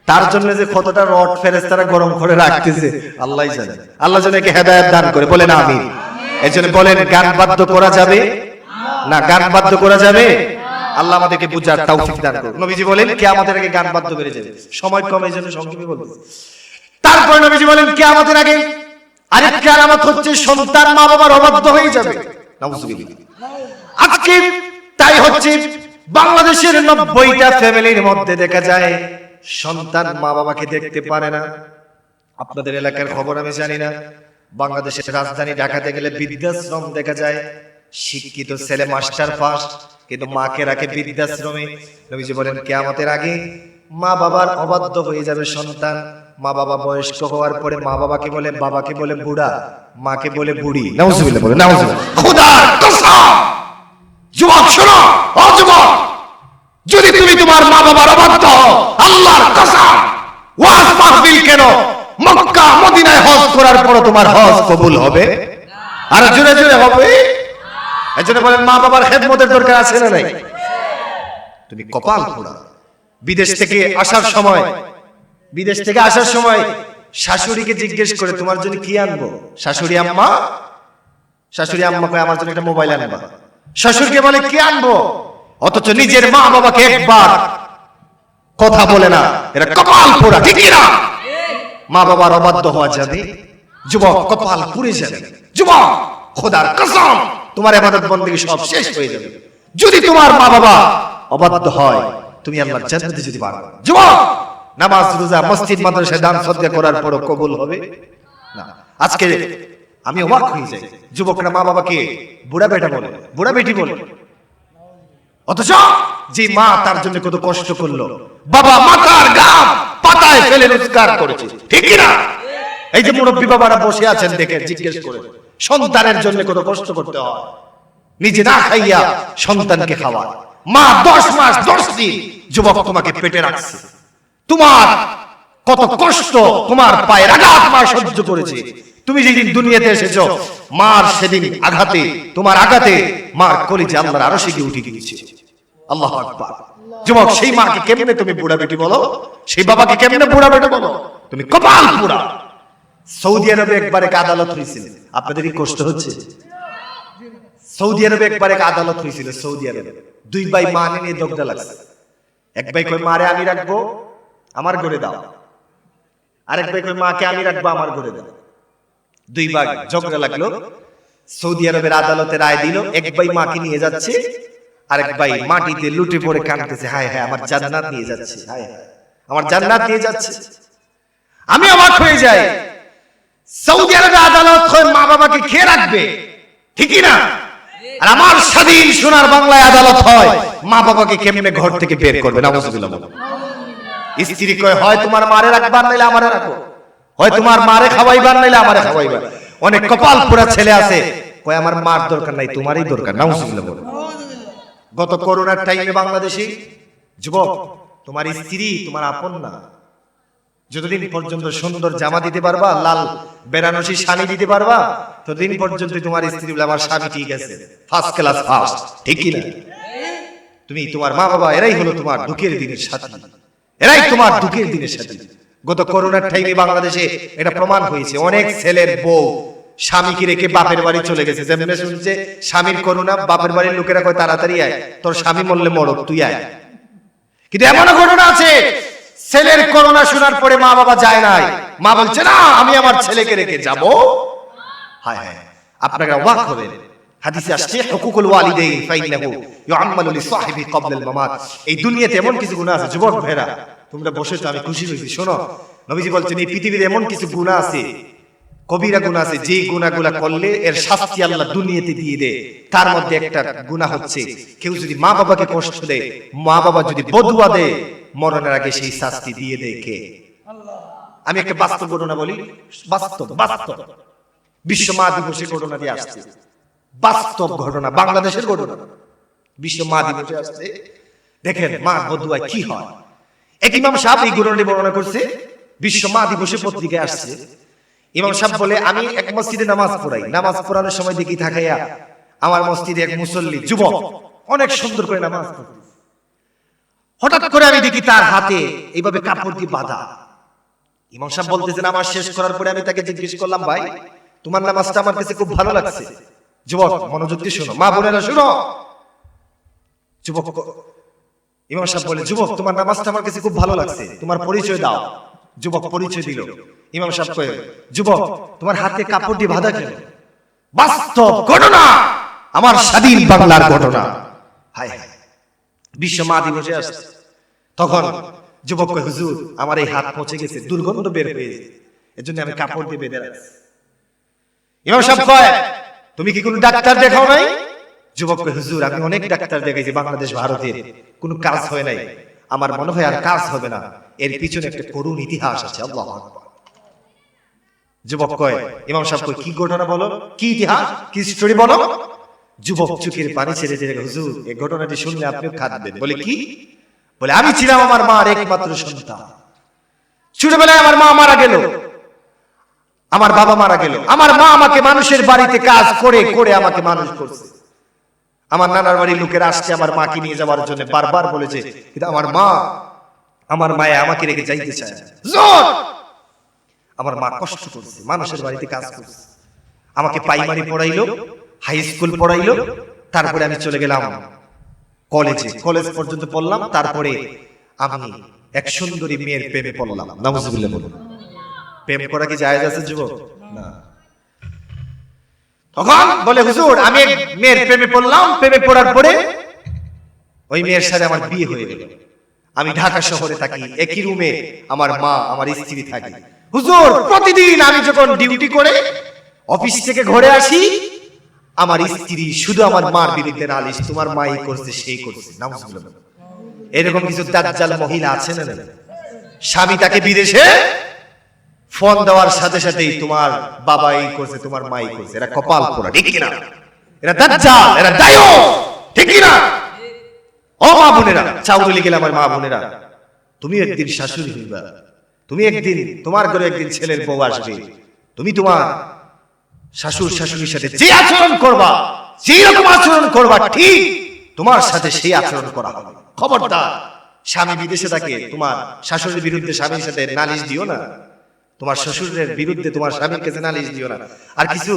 তার জন্য যে কতটা রড ফেরেশতারা গরম করে রাখতেছে আল্লাহই জানে। আল্লাহ যেন একে হেদায়েত দান করে, বলেন আমিন। এজন্য বলেন গান বাদ্য করা যাবে না? গান বাদ্য করা যাবে? আল্লাহ আমাদেরকে বুঝার তৌফিক দান করুন। নবীজি বলেন কিয়ামতের আগে গান বাদ্য বেড়ে যাবে। সময় কম, এই জন্য সংক্ষেপে বলতেছি। তারপর নবীজি বলেন কিয়ামতের আগে আরেকটা আলামত হচ্ছে সন্তান মা বাবার অবাধ্য হয়ে যাবে। নাউজুবিল্লাহ। আজকে তাই হচ্ছে বাংলাদেশের 90টা ফ্যামিলির মধ্যে দেখা যায় সন্তান মা বাবাকে দেখতে পারে না। আপনাদের এলাকার খবর আমি জানি না, বাংলাদেশের রাজধানী ঢাকাতে গেলে বৃদ্ধাশ্রম দেখা যায়। শিক্ষিত ছেলে মাস্টার পাস, কিন্তু মাকে রাখে বৃদ্ধাশ্রমে। নবীজি বলেন কিয়ামতের আগে মা বাবার অবাধ্য হয়ে যাবে সন্তান। মা বাবা বয়স্ক হওয়ার পরে মা বাবাকে বলে, বাবাকে বলে বুড়া, মাকে বলে বুড়ি। নাউজুবিল্লাহ বলে, নাউজুবিল্লাহ। খোদার কসম, যুবক শোনো, ও যুবক, যদি তুমি তোমার মা বাবার অবাধ্য হও, আল্লাহর কসম, ওয়াজ মাহফিল কেন, মক্কা মদিনায় হজ করার পর তোমার হজ কবুল হবে? আর জোরে জোরে হবে। এজন্য বলেন মা বাবার খেদমতের দরকার আছে না নাই? তুমি কপাল পোড়া। বিদেশ থেকে আসার সময় শাশুড়িকে জিজ্ঞেস করে তোমার জন্য কি আনবো? শাশুড়ি আম্মা কয় আমার জন্য একটা মোবাইল আনবা। শ্বশুরকে বলে কি আনবো, অথচ নিজের মা বাবাকে একবার কথা বলে না। এরা কপাল পোড়া, ঠিক না? মা বাবার অবাধ্য হওয়া যাবে, যুবক কপাল পুড়ে যাবে। যুবক খোদার কসম, তোমার ইবাদত বন্দেগী সব শেষ হয়ে যাবে যদি তোমার মা বাবা অবাধ্য হয়। তুমি আল্লাহর জান্নাতে যেতে পারবে। যুবক নামাজ রোজা মসজিদ মাদ্রাসায় দান সদকা করার পরও কবুল হবে না। আজকে আমি অবাক হয়ে যাই, যুবকরা মা বাবাকে বুড়া বেটা বলে, বুড়া বেটি বলে, অথচ যে মা তার জন্য কত কষ্ট করলো, বাবা মাথার ঘাম পাতায় ফেলে রোজগার করেছে, ঠিক না? এই যে মুরব্বী বাবারা বসে আছেন, দেখে জিজ্ঞেস করে সন্তানের জন্য কত কষ্ট করতে হয়। নিজে না খাইয়া সন্তানকে খাওয়া। মা 10 মাস 10 দিন যুবক তোমাকে পেটে রাখছে। তোমার কত কষ্ট, তোমার পায়ের আঘাত মা সহ্য করেছে। তুমি যেদিন দুনিয়াতে এসেছো, মার সেদিন আঘাতে, তোমার আঘাতে মার কলিজা আল্লাহর আরশে গিয়ে উঠে গিয়েছে। আল্লাহু আকবার। যুবক সেই মাকে কেমনে তুমি বুড়া বেটি বলো? সেই বাবাকে কেমনে বুড়া বেটা বলো? তুমি কপাল পোড়া। সৌদি আরবে একবার এক আদালত হয়েছিল, আপনাদের কি কষ্ট হচ্ছে? সৌদি আরবে একবার এক আদালত হয়েছিল। সৌদি আরবে 2 ভাই মা নিয়ে ঝগড়া লাগছে। এক ভাই কই মারে আমি রাখবো, আমার ঘরে দাও। আরেক ভাই কই মাকে আমি রাখবো, আমার ঘরে দাও। 2 ভাই ঝগড়া লাগলো। সৌদি আরবের আদালতে রায় দিল, এক ভাই মাকে নিয়ে যাচ্ছে, আরেক ভাই মাটিতে লুটে পড়ে কাঁদতেছে, হায় হায় আমার জান্নাত নিয়ে যাচ্ছে, হায় হায় আমার জান্নাত নিয়ে যাচ্ছে। আমি অবাক হয়ে যাই, সৌদি আরবে আদালত হয় মা বাবাকে খেয়ে রাখবে, ঠিকই না? আর আমার স্বাধীন সোনার বাংলায় আদালত হয় মা বাবাকে কেমনে ঘর থেকে বের করবে। নাউজুবিল্লাহ। স্ত্রী কয় হয় তোমার মারে রাখবার নাইলে আমারে রাখো, হয় তোমার মারে খাওয়াইবার নাইলে আমারে খাওয়াইবা। অনেক কপাল পোড়া ছেলে আছে, কয় আমার মার দরকার নাই, তোমারই দরকার। নাউজুবিল্লাহ। গত করোনার টাইমে বাংলাদেশে যুবক, তোমার স্ত্রী তোমার আপন না। যতদিন পর্যন্ত সুন্দর জামা দিতে পারবা, লাল বেনারসি শাড়ি দিতে পারবা, ততদিন পর্যন্ত তোমার স্ত্রী বলে আমার স্বামী ঠিক আছে, ফার্স্ট ক্লাস ফার্স্ট, ঠিক কি না? তুমি তোমার মা বাবা এরাই হলো তোমার দুঃখের দিনের সাথী, এরাই তোমার দুঃখের দিনের সাথী। গত করোনার টাইমে বাংলাদেশে এটা প্রমাণ হয়েছে। অনেক ছেলের বউ স্বামীকে রেখে বাপের বাড়ি চলে গেছে। যেমন শুনছে স্বামীর করোনা, বাপের বাড়ির লোকেরা কয় তাড়াতাড়ি আয়, তোর স্বামী মরলে মরক, তুই আয়। কিন্তু এমন ঘটনা আছে, ছেলের করোনা শোনার পরে মা বাবা যায় নাই, মা বলছে না আমি আমার ছেলেকে রেখে যাব। হায় হায়, আপনারা অবাক হবেন, হাদিসে আসছে হুকুকুল ওয়ালিদাইন ফাইন্নাহু ইউআম্মালু লিসাহিবি ক্বাবলা আল মামাত। এই দুনিয়াতে এমন কিছু গুনাহ আছে, যুবক ভাইরা তোমরা বসে তো আমি খুশি হইছি। শোনো, নবীজি বলছেন এই পৃথিবীতে এমন কিছু গুনাহ আছে, কবিরা গুনাহ আছে, যে গুনাহগুলো করলে এর শাস্তি আল্লাহ দুনিয়াতে দিয়ে দেয়। তার মধ্যে একটা গুনাহ হচ্ছে কেউ যদি মা বাবাকে কষ্ট দেয়, মা বাবা যদি বদুয়া দেয়, মরণের আগে সেই শাস্তি দিয়ে দেয় কে? আল্লাহ। আমি একটা বাস্তব ঘটনা বলি, বাস্তব বিশ্ব মা দিবসে ঘটনা দিয়ে আসছে, বাস্তব ঘটনা, বাংলাদেশের ঘটনা। বিশ্ব মা দিবসে আসছে, দেখেন মা বদুয়ায় কি হয়। এক ইমাম সাহেব এই ঘটনাটি বর্ণনা করছে, বিশ্ব মা দিবসে পত্রিকায় আসছে। ইমাম সাহেব বলে আমি এক মসজিদে নামাজ পড়াই, নামাজ পড়ানোর সময় দেখি থাকাইয়া আমার মসজিদে এক মুসল্লি যুবক অনেক সুন্দর করে নামাজ পড়ে, হঠাৎ করে আমি দেখি তার হাতে এইভাবে কাপড় দিয়ে বাঁধা। ইমাম সাহেব বলতেছেন, নামাজ শেষ করার পরে আমি তাকে জিজ্ঞেস করলাম, ভাই তোমার নামাজটা আমার কাছে খুব ভালো লাগছে। যুবক মনোযোগ দিয়ে শোনো, মা বোনেরা শোনো। যুবক ইমাম সাহেব বলে, যুবক তোমার নামাজটা আমার কাছে খুব ভালো লাগছে, তোমার পরিচয় দাও। যুবক পরিচয় দিল। ইমাম সাহেব কয়ে, যুবক তোমার হাতে কাপড় দিয়ে বাঁধা কেন? বাস্তব ঘটনা, আমার স্বাধীন বাংলার ঘটনা। হায় হায়, বিশ্ব মা দিবসে আসছে। তখন যুবক কয়, হুজুর আমার এই হাত পচে গেছে, দুর্গন্ধ বের হয়েছে, এজন্য আমি কাপড় দিয়ে বেঁধে রাখছি। ইমাম সাহেব কয়, তুমি কি কোনো ডাক্তার দেখাও নাই? যুবক কয়, হুজুর আমি অনেক ডাক্তার দেখাইছি বাংলাদেশ ভারতের, কোনো কাজ হয় নাই, আমার মনে হয় আর কাজ হবে না, এর পিছনে একটা করুণ ইতিহাস আছে। আল্লাহু আকবার। যুবক কয়, ইমাম সাহেব কয়, কি ঘটনা বলো, কি ইতিহাস, কি স্টোরি বলো। যুবক চোখের পানি ছেড়ে দিয়ে, হুজুর এই ঘটনাটি শুনলে আপনিও কাঁদবেন। বলে কি? বলে আমি ছিলাম আমার মার একমাত্র সন্তান। ছোটবেলায় আমার মা মারা গেল, আমার বাবা মারা গেল, আমার মা আমাকে মানুষের বাড়িতে কাজ করে করে আমাকে মানুষ করছে। আমার নানার বাড়ির লোকের আসছে আমার মাকে নিয়ে যাওয়ার জন্য, বারবার বলেছে, কিন্তু আমার মায়ে আমাকে রেখে যাইতে চায় না। আমার মা কষ্ট করছে, মানুষের বাড়িতে কাজ করছে, আমাকে প্রাইমারি পড়াইলো, হাই স্কুল পড়াইলো, তারপরে আমি চলে গেলাম কলেজে, কলেজ পর্যন্ত পড়লাম, তারপরে আমি এক সুন্দরী মেয়ের প্রেমে পড়লাম। নাউজুবিল্লাহ বলুন। প্রেম করা কি জায়েজ আছে যুবক? না। তখন বলে, হুজুর আমি এক মেয়ের প্রেমে পড়লাম, প্রেমে পড়ার পরে ওই মেয়ের সাথে আমার বিয়ে হয়ে গেল। আমি ঢাকা শহরে থাকি, একই রুমে আমার মা আমার স্ত্রী থাকে। হুজুর প্রতিদিন আমি যখন ডিউটি করে অফিস থেকে ঘরে আসি, আমার স্ত্রী শুধু আমার মার বিরুদ্ধে নালিশ, তোমার মা এই করছে সেই করছে। নাউজুবিল্লাহ। এরকম কিছু দাজ্জাল মহিলা আছে না? স্বামী তাকে বিদেশে ফোন দেওয়ার সাথে সাথেই তোমার বাবা এই করছে, তোমার মা এই করছে। এরা কপাল পোড়া, ঠিক কিনা? এরা দাজ্জাল, এরা ডাইও, ঠিক কিনা? ও মা বোনেরা, চাউরলি গেলে আমার মা বোনেরা, তুমি একদিন শাশুড়ি হইবা, তুমি একদিন তোমার ঘরে একদিন ছেলের বউ আসবে, তুমি তোমার শাশুড় শাশুড়ির সাথে যে আচরণ করবা, যেই রকম আচরণ করবা, ঠিক তোমার সাথে সেই আচরণ করা হবে। খবরদার, স্বামী বিদেশে থাকে, তোমার শাশুড়ির বিরুদ্ধে স্বামীর সাথে নালিশ দিও না, তোমার শ্বশুরের বিরুদ্ধে তোমার স্বামীর কাছে নালিশ দিও না। আর কিছু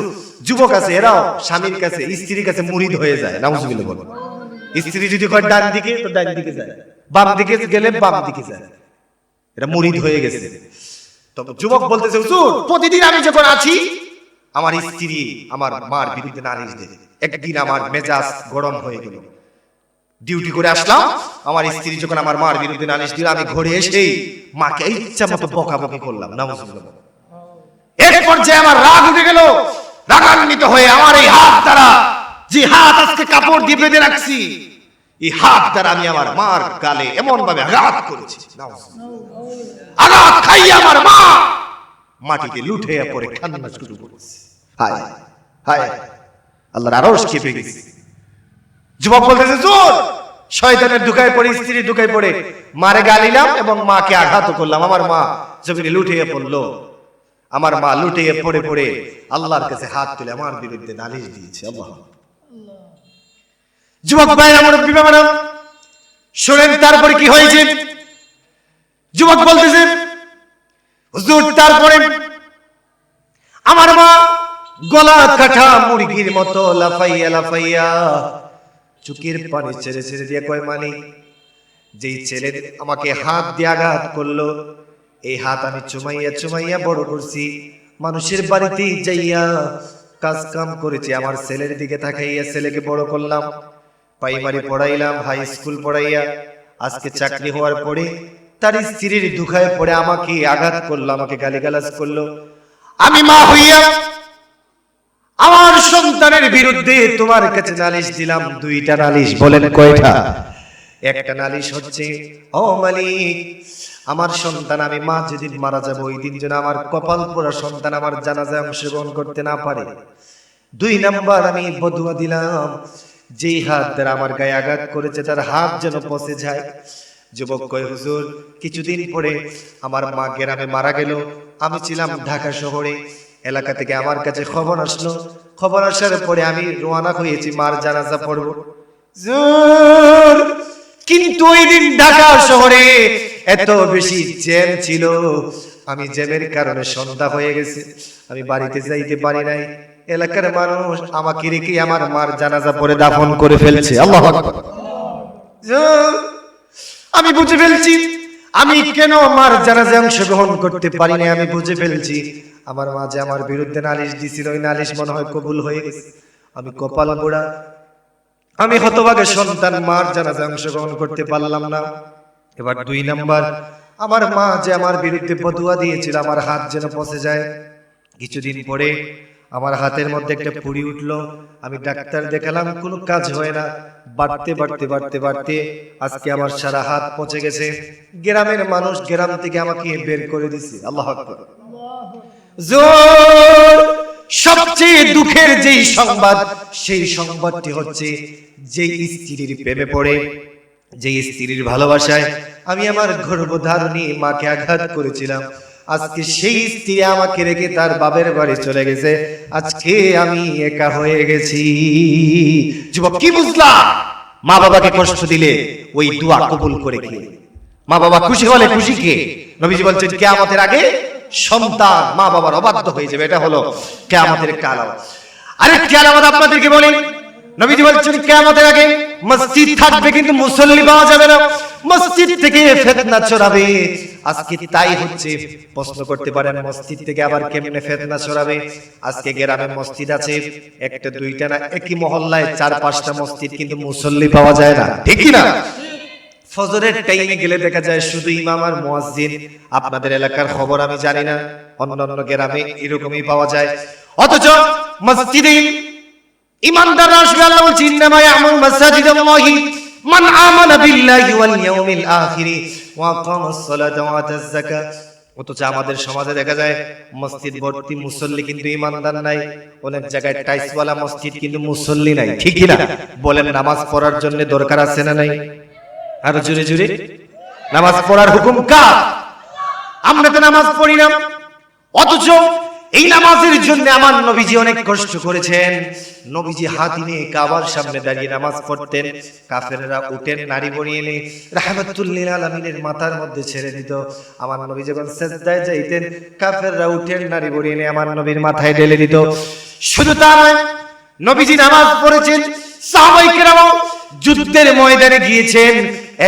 যুবক আছে, এরাও স্বামীর কাছে স্ত্রীর কাছে মুরিদ হয়ে যায়। নাউজুবিল্লাহ বলো। স্ত্রী যদি কয় ডান দিকে, তো ডান দিকে যায়, বাম দিকে গেলে বাম দিকে যায়, এটা মুরিদ হয়ে গেছে। তো যুবক বলতেছে, হুজুর প্রতিদিন আমি যখন আছি, আমার স্ত্রী আমার মার বিরুদ্ধে নালিশ দেয়। একদিন আমার মেজাজ গরম হয়ে গেল, ডিউটি করে আসলাম, আমার স্ত্রী যখন আমার মার বিরুদ্ধে নালিশ দিল, আমি ঘরে এসেই মাকে ইচ্ছা মতো বকাবকি করলাম। নাউজুবিল্লাহ। এক পর্যায়ে আমার রাগ উঠে গেল, রাগান্বিত হয়ে আমার এই হাত দ্বারা, যে হাত আজকে কাপড় দিয়ে বেঁধে রাখছি, এই হাত দ্বারা আমি আমার মার গালে এমন ভাবে আঘাত করেছি, আঘাত খাইয়ে আমার মা মাটিতে লুঠে পড়ে কান্না শুরু করেছে। হায় হায়, আল্লাহর আরশ কেঁপে গেছে। যুবক বলতেছে, জোর শয়তানের ধোঁকায় পড়ে, স্ত্রীর ধোঁকায় পড়ে মারে গালিলাম এবং মাকে আঘাত করলাম। আমার মা জমিনে লুটিয়ে পড়লো, আমার মা লুটিয়ে পড়ে পড়ে আল্লাহর কাছে হাত তুলে আমার বিরুদ্ধে নালিশ দিয়েছে। আল্লাহ। যুবক ভাইরা, মুরব্বি বাবারা, শুনেন তারপরে কি হয়েছে। যুবক বলতেছে, হুজুর তারপরে আমার মা গলা কাটা মুরগির মতো লাফাইয়া লাফাইয়া চোখের পানি ছেড়ে ছেড়ে দিয়ে কয়, মালিক যেই ছেলে আমাকে হাত দিয়ে আঘাত করলো, এই হাত আমি চুমাইয়া চুমাইয়া বড় করছি, মানুষের বাড়িতে যাইয়া কাজ কাম করেছি, আমার ছেলের দিকে তাকাইয়া ছেলেকে বড় করলাম, প্রাইমারি পড়াইলাম, হাই স্কুল পড়াইয়া আজকে চাকরি হওয়ার পরে তার স্ত্রীর দুঃখায় পড়ে আমাকে আঘাত করলো, আমাকে গালিগালাজ করলো। আমি মা হইয়া আমার সন্তানের বিরুদ্ধে তোমার কাছে নালিশ দিলাম, দুইটা নালিশ। বলেন কয়টা? একটা নালিশ হচ্ছে, ও মালিক আমার সন্তান, আমি মা যেদিন মারা যাবো ওই দিন যেন আমার কপাল পোড়া সন্তান আমার জানাজায় অংশগ্রহণ করতে না পারে। দুই নাম্বার আমি বদুয়া দিলাম, যেই হাত দ্বারা আমার গায়ে আঘাত করেছে তার হাত যেন পচে যায়, যুবক কয় হুজুর কিছুদিন পরে আমার মা গ্রামে মারা গেল, আমি ছিলাম ঢাকা শহরে, এলাকা থেকে আমার কাছে খবর আসলো, খবর আসার পরে আমি রওনা হয়েছি মার জানাজা পড়ব। কিন্তু ওই দিন ঢাকা শহরে এত বেশি জ্যাম ছিল, আমি জ্যামের কারণে সন্ধ্যা হয়ে গেছে, আমি বাড়িতে যাইতে পারি নাই। এলাকার মানুষ আমাকে রেখে আমার মার জানাজা পড়ে দাফন করে ফেলছে। আল্লাহু আকবার। আমি বুঝে ফেলছি আমি কেন মার জানাজায় অংশগ্রহণ করতে পারি না। আমি বুঝে ফেলছি আমার মা যে আমার বিরুদ্ধে নালিশ দিছিল, ওই নালিশ মনে হয় কবুল হয়ে গেছে। আমি কপাল পোড়া, আমি হতভাগা সন্তান, মার জানাজায় অংশগ্রহণ করতে পারলাম না। এবার 2 নাম্বার, আমার মা যে আমার বিরুদ্ধে বদুয়া দিয়েছিল, আমার হাত যেন পচে যায়। কিছুদিন পরে আমার হাতের মধ্যে একটা পুড়ি উঠলো, আমি ডাক্তার দেখালাম, কোনো কাজ হয় না। বাড়তে বাড়তে বাড়তে বাড়তে আজকে আমার সারা হাত পচে গেছে। গ্রামের মানুষ গ্রাম থেকে আমাকে বের করে দিছে। আল্লাহু আকবার। জোর সবচেয়ে দুঃখের যেই সংবাদ, সেই সংবাদটি হচ্ছে যে স্ত্রীর প্রেমে পড়ে, যে স্ত্রীর ভালোবাসায় আমি আমার গর্ভধারিণী মাকে আঘাত করেছিলাম, আজকে সেই স্ত্রী আমাকে রেখে তার বাপের বাড়ি চলে গেছে। আজকে আমি একা হয়ে গেছি। যুবক কি বুঝলা? মা বাবাকে কষ্ট দিলে ওই দোয়া কবুল করে কি? মা বাবা খুশি হলে খুশি কে? নবীজি বলছেন কিয়ামতের আগে সন্তান মা বাবার অবাধ্য হয়ে যাবে, এটা হলো কিয়ামতের একটা আলামত। আরেকটি আলামত আপনাদেরকে বলি, নবীজি বলছেন কিয়ামতের আগে মসজিদ থাকবে কিন্তু মুসল্লি পাওয়া যাবে না, মসজিদ থেকে ফিতনা ছড়াবে। আজকে তাই হচ্ছে। প্রশ্ন করতে পারেন মসজিদ থেকে আবার কেমনে ফিতনা ছড়াবে? আজকে গ্রামে মসজিদ আছে একটা দুইটা না, একই মহল্লায় 4-5টা মসজিদ, কিন্তু মুসল্লি পাওয়া যায় না, ঠিক কি না? ফজরের টাইমে গেলে দেখা যায় শুধু ইমাম আর মুয়াজ্জিন। আপনাদের এলাকার খবর আমি জানি না, অন্যান্য গ্রামে এরকমই পাওয়া যায়। অথচ মসজিদে ইমানদার আসবে। আল্লাহ বলছেন ইন্নামা ইয়ামুরু মাসাজিদাল্লাহি মান আমানা বিল্লাহি ওয়াল ইয়াউমিল আখির ওয়া আকামাস সালাতা ওয়া আতাজ যাকাত। অথচ আমাদের সমাজে দেখা যায় মসজিদ ভর্তি মুসল্লি কিন্তু ইমানদার নাই। অনেক জায়গায় টাইলসওয়ালা মসজিদ কিন্তু মুসল্লি নাই, ঠিক কি না? বলেন নামাজ পড়ার জন্য দরকার আছে না নাই? আর জোরে জোরে, নামাজ পড়ার হুকুম কার? আমরা তো নামাজ পড়ি না। অথচ এই নামাজের জন্য আমার নবীজি অনেক কষ্ট করেছেন। নবীজি হাতিমে কাবার সামনে দাঁড়িয়ে নামাজ পড়তেন, কাফেররা উঠেন নারী বড়িয়ে এনে রাহমাতুল লিল আলামিনের মাথার মধ্যে ছেড়ে দিত। আমার নবী যখন সিজদায় যাইতেন, কাফেররা উঠেন নারী বড়িয়ে এনে আমার নবীর মাথায় ঢেলে দিত। শুধু তা নয়, নবীজি নামাজ পড়েছেন, সাহাবায়ে কেরাম যুদ্ধের ময়দানে গিয়েছেন,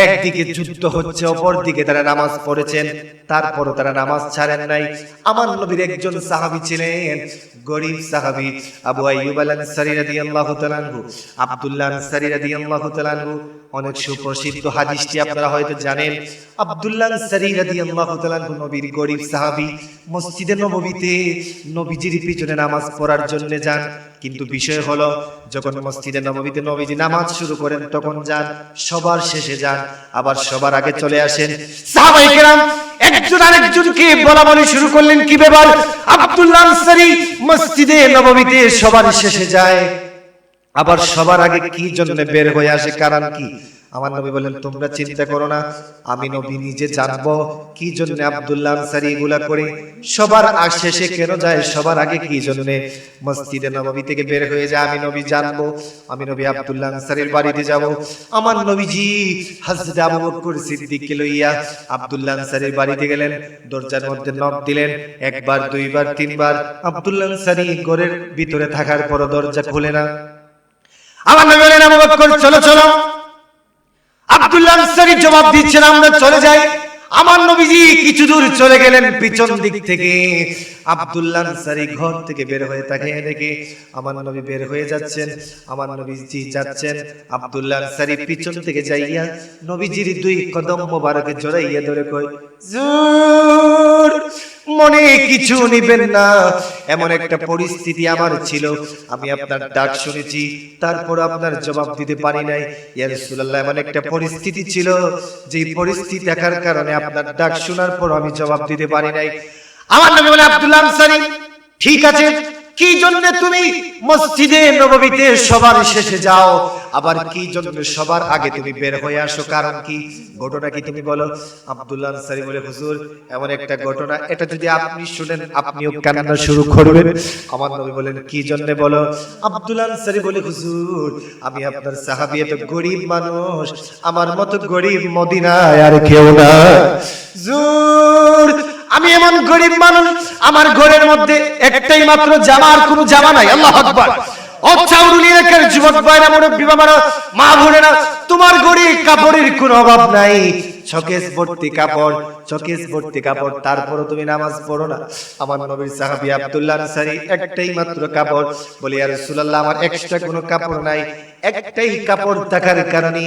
একদিকে যুদ্ধ হচ্ছে, অপর দিকে তারা নামাজ পড়েছেন, তারপরও তারা নামাজ ছাড়েন নাই। আমার নবীর একজন সাহাবী ছিলেন, গরীব সাহাবী, আবু আইয়ুব আল আনসারী রাদিয়াল্লাহু তাআলা আনহু, আব্দুল্লাহ আনসারী রাদিয়াল্লাহু তাআলা আনহু। অনেক সুপ্রসিদ্ধ হাদিসটি আপনারা হয়তো জানেন। আব্দুল্লাহ আনসারী রাদিয়াল্লাহু তাআলা আনহু নবীর গরীব সাহাবী, মসজিদে নববীতে নবীজির পিছনে নামাজ পড়ার জন্য যান। কিন্তু বিষয় হলো, যখন মসজিদে নববীতে নবীজি নামাজ শুরু করেন তখন যান, সবার শেষে যান, আবার সবার আগে চলে আসেন। সাহাবায়ে কেরাম একজন আরেকজনকে বলা বলি শুরু করলেন, কি ব্যাপার? আব্দুল্লাহ আনসারী মসজিদে নববীতে সবার শেষে যায়, আবার সবার আগে কি জন্য বের হয়ে আসে, কারণ কি? আমার নবী বলেন, তোমরা চিন্তা করো না, আমি নবী নিজে জানবো কি জন্য আব্দুল্লাহ আনসারী এগুলা করে। সবার শেষে কেন যায়, সবার আগে কি জন্য মসজিদে নববী থেকে বের হয়ে যায়, আমি নবী জানবো। আমি নবী আব্দুল্লাহ আনসারীর বাড়িতে যাব। আমার নবীজি হযরত আবু বকর সিদ্দিককে লইয়া আব্দুল্লাহ আনসারীর বাড়িতে গেলেন। দরজার মধ্যে নক দিলেন, একবার, দুইবার, তিনবার। আব্দুল্লাহ আনসারী ঘরের ভিতরে থাকার পর দরজা খুলে না। আমার নবী বলেন, আবু বকর চলো চলো। আব্দুল্লাহ আনসারী জবাব দিচ্ছেন, আমরা চলে যাই। আমার নবীজি কিছু দূর চলে গেলেন, পিছন দিক থেকে আব্দুল্লাহ আনসারী ঘর থেকে বের হয়ে তাকিয়ে দেখে আমার নবী বের হয়ে যাচ্ছেন। আমার নবীজি যাচ্ছেন, আব্দুল্লাহ আনসারী পিছন থেকে যাইয়া নবীজির 2 কদম মোবারকে জড়াইয়া ধরে কয়, হুজুর মনে কিছু নিবেন না, এমন একটা পরিস্থিতি আমার ছিল, আমি আপনার ডাক শুনেছি, তারপর আপনার জবাব দিতে পারি নাই। ইয়া রাসূলুল্লাহ, এমন একটা পরিস্থিতি ছিল, যে পরিস্থিতি দেখার কারণে আপনার ডাক শোনার পর আমি জবাব দিতে পারি নাই। আমার নবী বলে, আব্দুল্লাহ আনসারী ঠিক আছে, কি জন্য তুমি মসজিদে নববীতে সবার শেষে যাও, আবার কি জন্য সবার আগে তুমি বের হয়ে আসো, কারণ কি, ঘটনা কি তুমি বলো? আব্দুল্লাহ আনসারী বলে, হুজুর এমন একটা ঘটনা, এটা যদি আপনি শুনেন আপনিও কান্না শুরু করবেন। আমার নবী বলেন, কি জন্য বলো? আব্দুল্লাহ আনসারী বলে, হুজুর আমি আপনার সাহাবী, এত গরিব মানুষ, আমার মতো গরিব মদিনায় আর কেউ না। হুজুর আমি এমন গরিব মানুষ, আমার ঘরের মধ্যে একটাই মাত্র জামা, আর কোনো জামা নাই। আল্লাহু আকবার। ও চাউরুলি এলাকার যুবক ভাইরা, মুরব্বী বাবারা, মা বোনেরা, তোমার ঘরে কাপড়ের কোনো অভাব নাই, শোকেস ভর্তি কাপড়, শোকেস ভর্তি কাপড়, তারপরও তুমি নামাজ পড়ো না। আমার নবীর সাহাবী আব্দুল্লাহ আনসারী একটাই মাত্র কাপড়, বলে ইয়া রাসূলুল্লাহ আমার এক্সট্রা কোনো কাপড় নাই। একটাই কাপড় থাকার কারণে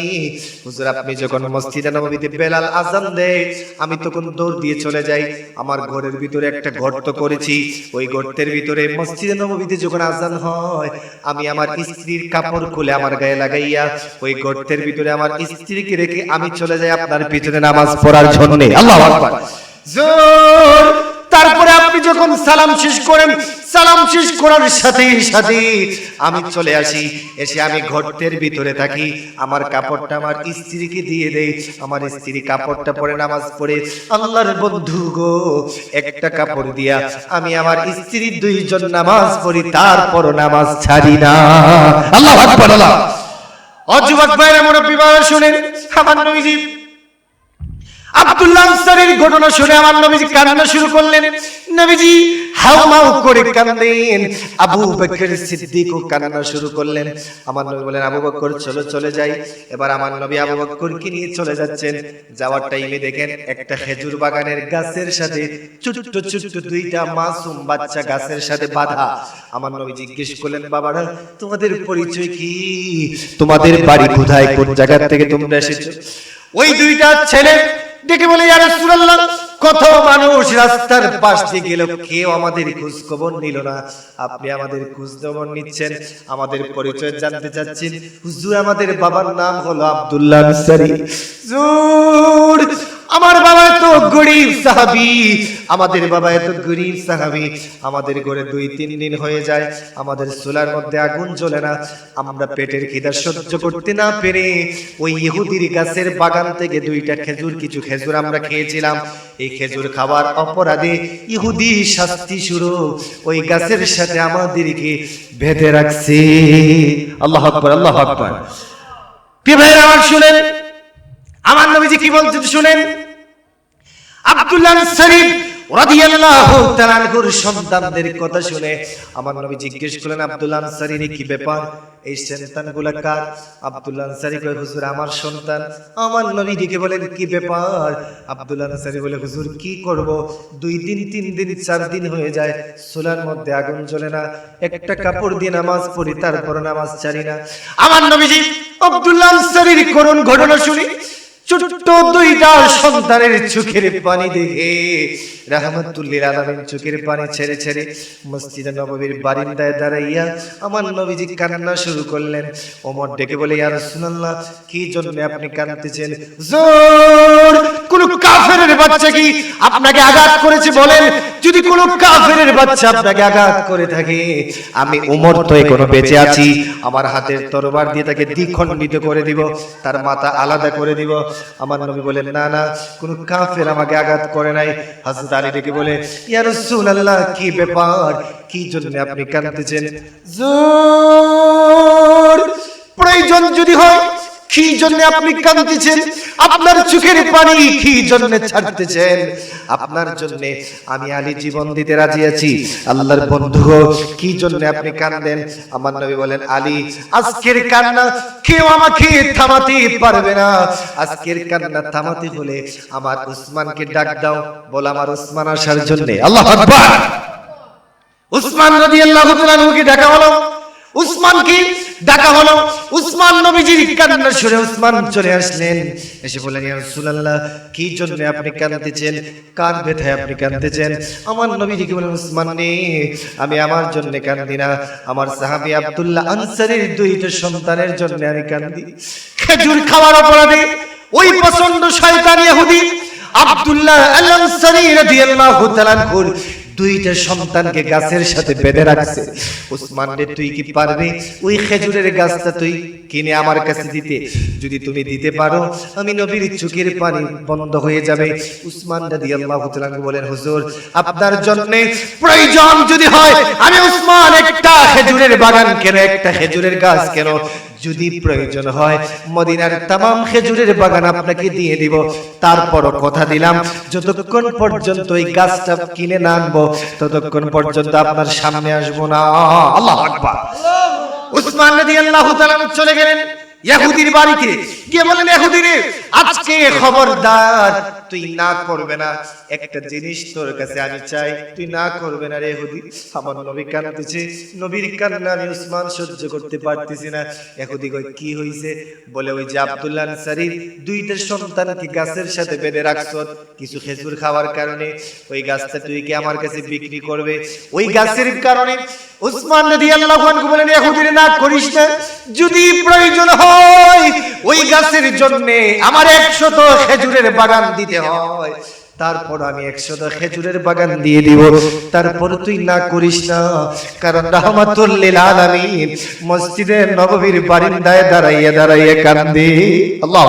হুজুর আপনি যখন মসজিদে নববীতে বেলাল আযান দেয়, আমি তখন দৌড় দিয়ে চলে যাই। আমার ঘরের ভিতরে একটা গর্ত করেছি, ওই গর্তের ভিতরে মসজিদে নববীতে যখন আযান হয়, আমি আমার স্ত্রীর কাপড় খুলে আমার গায়ে লাগাইয়া ওই গর্তের ভিতরে আমার স্ত্রীকে রেখে আমি চলে যাই আপনার পিছনে নামাজ পড়ার জন্য। আল্লাহু আকবার। জোর। তারপরে আপনি যখন সালাম শেষ করেন, সালাম শেষ করার সাথে সাথে আমি চলে আসি, এসে আমি গর্তের ভিতরে থাকি, আমার কাপড়টা আমার স্ত্রীকে দিয়ে দেই। আমার স্ত্রী কাপড়টা পরে নামাজ পড়ে, আল্লাহর বন্ধু গো, একটা কাপড় দিয়া আমি আমার স্ত্রীর দুইজন নামাজ পড়ি, তারপর নামাজ ছাড়ি না। আল্লাহু আকবার। আল্লাহ। ও যুবক ভাইরা, মুরব্বী ভাইরা শুনেন, আমার নবীজি আব্দুল্লাহ আনসারীর ঘটনা শুনে আমার নবীজি কান্না শুরু করলেন। নবীজি হাউমাউ করে কাঁদেন। আবু বকর সিদ্দিকও কান্না শুরু করলেন। আমার নবী বলেন, আবু বকর চলো চলে যাই। এবার আমার নবী আবু বকরকে নিয়ে চলে যাচ্ছেন। যাওয়ার টাইমে দেখেন একটা খেজুর বাগানের গাছের সাথে ছোট্ট ছোট্ট দুইটা মাসুম বাচ্চা গাছের সাথে বাঁধা। আমার নবী জিজ্ঞেস করলেন, বাবারা তোমাদের পরিচয় কি? তোমাদের বাড়ি কোথায়? কোন জায়গা থেকে তোমরা এসেছো? ওই দুইটা ছেলে ডেকে বলে, ইয়া রাসূলুল্লাহ কত মানুষ রাস্তার পাশ দিয়ে গেল, কেউ আমাদের খোঁজ খবর নিল না, আপনি আমাদের খোঁজ খবর নিচ্ছেন, আমাদের পরিচয় জানতে চাচ্ছেন। হুজুর আমাদের বাবার নাম হলো আব্দুল্লাহ আনসারী। হুজুর আমার বাবা এত গরিব সাহাবী, আমাদের বাবা এত গরিব সাহাবী, আমাদের ঘরে 2-3 দিন হয়ে যায় আমাদের চুলার মধ্যে আগুন জ্বলে না, আমরা পেটের খিদা সহ্য করতে না পেরে ওই ইহুদির গাছের বাগান থেকে 2টা খেজুর, কিছু খেজুর আমরা খেয়েছিলাম। এই খেজুর খাবার অপরাধে ইহুদি শাস্তি শুরু ওই গাছের সাথে আমাদেরকে বেঁধে রাখছে। আল্লাহু আকবার। আল্লাহু আকবার। কি ভাইরা আমার শুনেন, আমার নবীজি কি বলছেন শুনেন। আব্দুল্লাহ আনসারী রাদিয়াল্লাহু তাআলা আনহুর সন্তানদের কথা শুনে আমার নবী জিজ্ঞেস করলেন, আব্দুল্লাহ আনসারীর কি ব্যাপার? এই সন্তানগুলা কার? আব্দুল্লাহ আনসারী কয়, হুজুর আমার সন্তান। আমার নবী ডেকে বলেন, কি ব্যাপার? আব্দুল্লাহ আনসারী বলে, হুজুর কি করব, 2 দিন 3 দিন 4 দিন হয়ে যায়, চুলার মধ্যে আগুন জ্বলে না, একটা কাপড় দিয়ে নামাজ পড়ি, তারপর নামাজ ছাড়ি না। আমার নবীজি আব্দুল্লাহ আনসারীর করুণ ঘটনা শুনি ছোট্ট 2টা সন্তানের চোখের পানি দেখে রাহমাতুল লিল আলামিন চোখের পানি ছেড়ে ছেড়ে মসজিদে নববীর বারান্দায় দাঁড়াইয়া আমার নবীজি কান্না শুরু করলেন। ওমর ডেকে বলে, ইয়া রাসূলুল্লাহ কি জন্য আপনি কাঁদতেছেন? জোর কোন কাফেরের বাচ্চা কি আপনাকে আঘাত করেছে বলেন? যদি কোন কাফেরের বাচ্চা আপনাকে আঘাত করে থাকে, আমি ওমর তো এখনো বেঁচে আছি, আমার হাতের তরবার দিয়ে তাকে দ্বিখণ্ডিত করে দিব, তার মাথা আলাদা করে দিব। আমার নবী বলেন, না না, কোন কাফের আমাকে আঘাত করে নাই। হযরত আলী ডেকে বলে, ইয়া রাসূলুল্লাহ কি ব্যাপার, কি জন্য আপনি কাঁদতেছেন? জোর প্রয়োজন যদি হয় কি জন্য আপনি কাঁদতেছেন? আপনার চোখের পানি কি জন্য ছাড়তেছেন? আপনার জন্য আমি আলী জীবন দিতে রাজি আছি। আল্লাহর বন্ধু কি জন্য আপনি কাঁদেন? আমার নবী বলেন, আলী আজকের কান্না কেউ আমাকে থামাতে পারবে না, আজকের কান্না থামাতে হলে আমার উসমানকে ডাক দাও, বল আমার উসমান আসার জন্য। আল্লাহু আকবার। উসমান রাদিয়াল্লাহু তাআলা আনহুকে ডাকা হলো, উসমানকে ডাকা হলো। উসমান নবীজির কান্না শুনে উসমান চলে আসলেন, এসে বললেন, ইয়া রাসূলুল্লাহ কি জন্য আপনি কাঁদতেছেন? কার ব্যথায় আপনি কাঁদতেছেন? আমার নবীজি কি বলেন, উসমান নে, আমি আমার জন্য কাঁদি না, আমার সাহাবী আব্দুল্লাহ আনসারীর 2টা সন্তানের জন্য আমি কাঁদি। খেজুর খাওয়ার অপরাধে ওই প্রচন্ড শয়তান ইহুদি আব্দুল্লাহ আল আনসারী রাদিয়াল্লাহু তাআলা আনহু দুইটা সন্তানকে গাছের সাথে বেঁধে রাখছে। উসমান রে, তুই কি পারবি ওই খেজুরের গাছটা তুই কিনে আমার কাছে দিতে? যদি তুমি দিতে পারো আমি নবীর চোখের পানি বন্ধ হয়ে যাবে। উসমান রাদিয়াল্লাহু তাআলা বলেন, হুজুর আপনার জন্য প্রয়োজন যদি হয় আমি উসমান একটা খেজুরের বাগান কেন, একটা খেজুরের গাছ কেন, যদি প্রয়োজন হয় মদিনার तमाम খেজুরের বাগান আপনাকে দিয়ে দিব। তারপরও কথা দিলাম যতক্ষণ পর্যন্ত এই গাছটা কিনে না আনবো ততক্ষণ পর্যন্ত আপনার সামনে আসবো না। আল্লাহু আকবার। উসমান রাদিয়াল্লাহু তাআলা চলে গেলেন ইহুদির বাড়িতে, গিয়ে বলেন, ইহুদি রে, আজকে খবরদার তুই না করবে না, একটা জিনিস তোর কাছে আমি চাই, তুই না করবে না রে ইহুদি। আমার নবী কাঁদতেছে, নবীর কান্না আমি উসমান সহ্য করতে পারতেছি না। ইহুদি কই, কি হইছে? বলে, ওই যে আব্দুল্লাহ আনসারীর দুইটা সন্তানকে গাছের সাথে বেঁধে রাখছ কিছু খেজুর খাওয়ার কারণে, ওই গাছটা তুই কি আমার কাছে বিক্রি করবে? ওই গাছের কারণে উসমান রাদিয়াল্লাহু আনহু বলেন, ইহুদি রে, না করিস না, যদি প্রয়োজন হয় ওই গাছের জন্য আমার 100 খেজুরের বাগান দিতে হয়, তারপর আমি 100 খেজুরের বাগান দিয়ে দিব, তারপর তুই না করিস না। কারণ রাহমাতুল লিল আলামিন মসজিদে নববীর বারান্দায় দাঁড়াইয়া দাঁড়াইয়া কান্দে। আল্লাহ।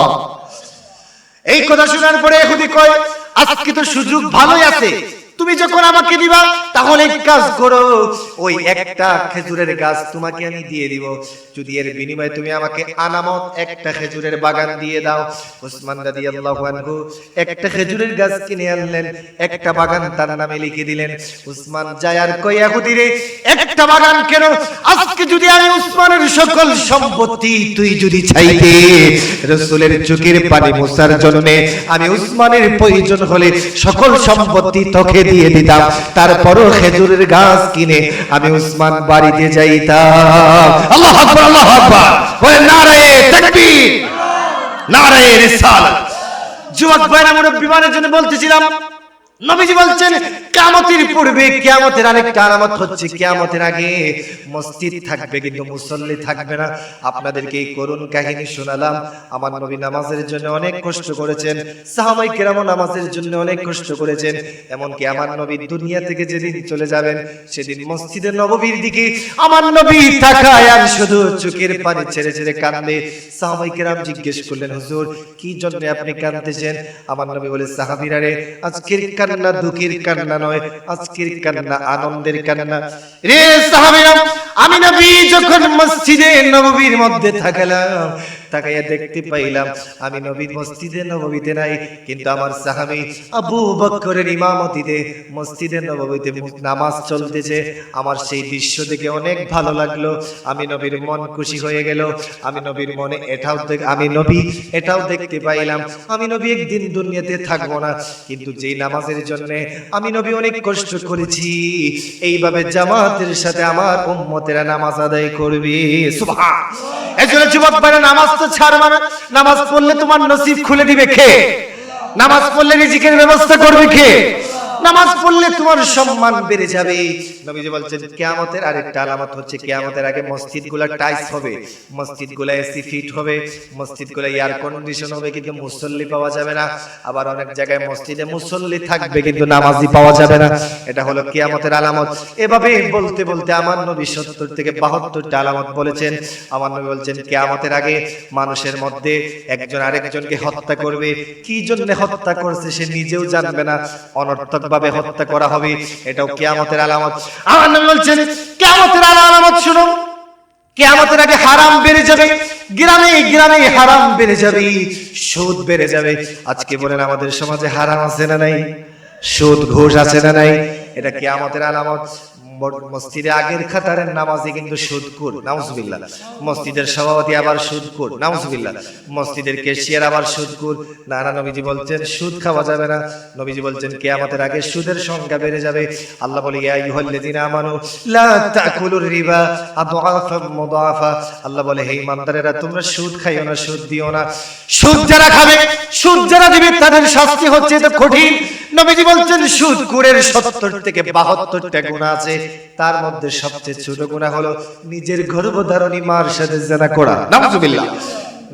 এই কথা শোনার পরে ইহুদি কয়, আজকে তো সুযোগ ভালোই আছে, তুমি যখন আমাকে দিবা তাহলে এক কাজ করো, ওই একটা খেজুরের গাছ তোমাকে আমি দিয়ে দিব, যদি এর বিনিময়ে তুমি আমাকে আনামত একটা খেজুরের বাগান দিয়ে দাও। উসমান রাদিয়াল্লাহু আনহু একটা খেজুরের গাছ কিনে আনলেন, একটা বাগান তার নামে লিখে দিলেন। উসমান যায় আর কই, ইহুদি রে, একটা বাগান কেন, আজকে যদি আমি উসমানের সকল সম্পত্তি তুই যদি চাইতে রাসূলের চোখের পানি মোছার জন্য আমি উসমানের প্রয়োজন হলে সকল সম্পত্তি তোকে দিয়ে দিতাম, তারপরও খেজুরের গাছ কিনে আমি উসমান বাড়িতে যাইতাম। আল্লাহু আকবার, আল্লাহু আকবার। বলে নারায়ে তাকবীর, নারায়ে রিসালাত। যুবক ভাইরা, মুরব্বিমানের জন্য বলতেছিলাম, নবীজি বলছেন কিয়ামতের পূর্বে কিয়ামতের আরেকটা আলামত হচ্ছে কিয়ামতের আগে মসজিদ থাকবে কিন্তু মুসল্লি থাকবে না। আপনাদেরকে এই করুণ কাহিনী শোনালাম। আমার নবী নামাজের জন্য অনেক কষ্ট করেছেন, সাহাবায়ে কেরাম নামাজের জন্য অনেক কষ্ট করেছেন, এমনকি আমার নবী দুনিয়া থেকে যেদিন চলে যাবেন সেদিন মসজিদে নববীর দিকে আমার নবী তাকায় আর শুধু চোখের পানি ছেড়ে ছেড়ে কাঁদে। সাহাবায়ে কেরাম জিজ্ঞেস করলেন, হুজুর কি জন্য আপনি কাঁদতেছেন? আমার নবী বলে, সাহাবীরা রে, আজকের কান্না দুঃখের কান্না নয়, আজকের কান্না আনন্দের কান্না। রে সাহাবীরা, আমি নবী যখন মসজিদে নববীর মধ্যে থাকলাম, তাকাইয়া দেখতে পাইলাম আমি নবী মসজিদে নববীতে নাই, কিন্তু আমার সাহাবী আবু বকরের ইমামতিতে মসজিদে নববীতে নামাজ চলতেছে। আমার সেই দৃশ্য দেখে অনেক ভালো লাগলো, আমি নবীর মন খুশি হয়ে গেল। আমি নবীর মনে আমি নবী এটাও দেখতে পাইলাম, আমি নবী একদিন দুনিয়াতে থাকবো না, কিন্তু যেই নামাজের জন্য আমি নবী অনেক কষ্ট করেছি, এইভাবে জামাতের সাথে আমার উম্মতেরা নামাজ আদায় করবে। সুবহান। এজন্য যুবক ভাইরা, নামাজ তো ছাড়বা না। নামাজ পড়লে তোমার নসিব খুলে দিবে কে? নামাজ পড়লে রিজিকের ব্যবস্থা করবে কে? নামাজ পড়লে তোমার সম্মান বেড়ে যাবে। নবীজি বলছেন কিয়ামতের আরেকটা আলামত হচ্ছে কিয়ামতের আগে মসজিদগুলো টাইলস হবে, মসজিদগুলো এসি ফিট হবে, মসজিদগুলো এয়ার কন্ডিশন হবে, কিন্তু মুসল্লি পাওয়া যাবে না। আবার অনেক জায়গায় মসজিদে মুসল্লি থাকবে কিন্তু নামাজি পাওয়া যাবে না। এটা হলো কিয়ামতের আলামত। এভাবে বলতে বলতে আমার নবী 70 থেকে 72টা আলামত বলেছেন। আমার নবী বলছেন কিয়ামতের আগে মানুষের মধ্যে একজন আরেকজনকে হত্যা করবে, কি জন্য হত্যা করছে সে নিজেও জানবে না, অনর্থক ভাবে হত্যা করা হবে, এটাও কিয়ামতের আলামত। আমার নবী বলছেন কিয়ামতের আলামত শুনো, কিয়ামতের আগে হারাম বেড়ে যাবে, গ্রামে গ্রামে হারাম বেড়ে যাবে, সুদ বেড়ে যাবে। আজকে বলেন আমাদের সমাজে হারাম আছে না নাই? সুদ ঘুষ আছে না নাই? এটা কিয়ামতের আলামত। মসজিদে আগের খাতারের নামাজি কিন্তু সুদখোর, নাউজুবিল্লাহ। মসজিদের সভাপতি আবার সুদখোর, নাউজুবিল্লাহ। মসজিদের ক্যাশিয়ার আবার সুদখোর। না না, নবীজি বলছেন সুদ খাওয়া যাবে না। নবীজি বলছেন কিয়ামতের আগে সুদের সংখ্যা বেড়ে যাবে। আল্লাহ বলে ইয়া আইয়ুহাল্লাযীনা আমানু লা তাকুলুর রিবা আদআফাম মুদাআফা। আল্লাহ বলে হে ঈমানদারেরা, তোমরা সুদ খাইও না, সুদ দিও না। সুদ যারা খাবে, সুদ যারা দিবে তাদের শাস্তি হচ্ছে তো কঠিন। নবীজি বলছেন সুদখোরের 70 থেকে 72টা গুনাহ আছে, তার মধ্যে সবচেয়ে ছোট গুনাহ হলো নিজের গর্ভধারণী মার সাথে জিনা করা, নাউজুবিল্লাহ।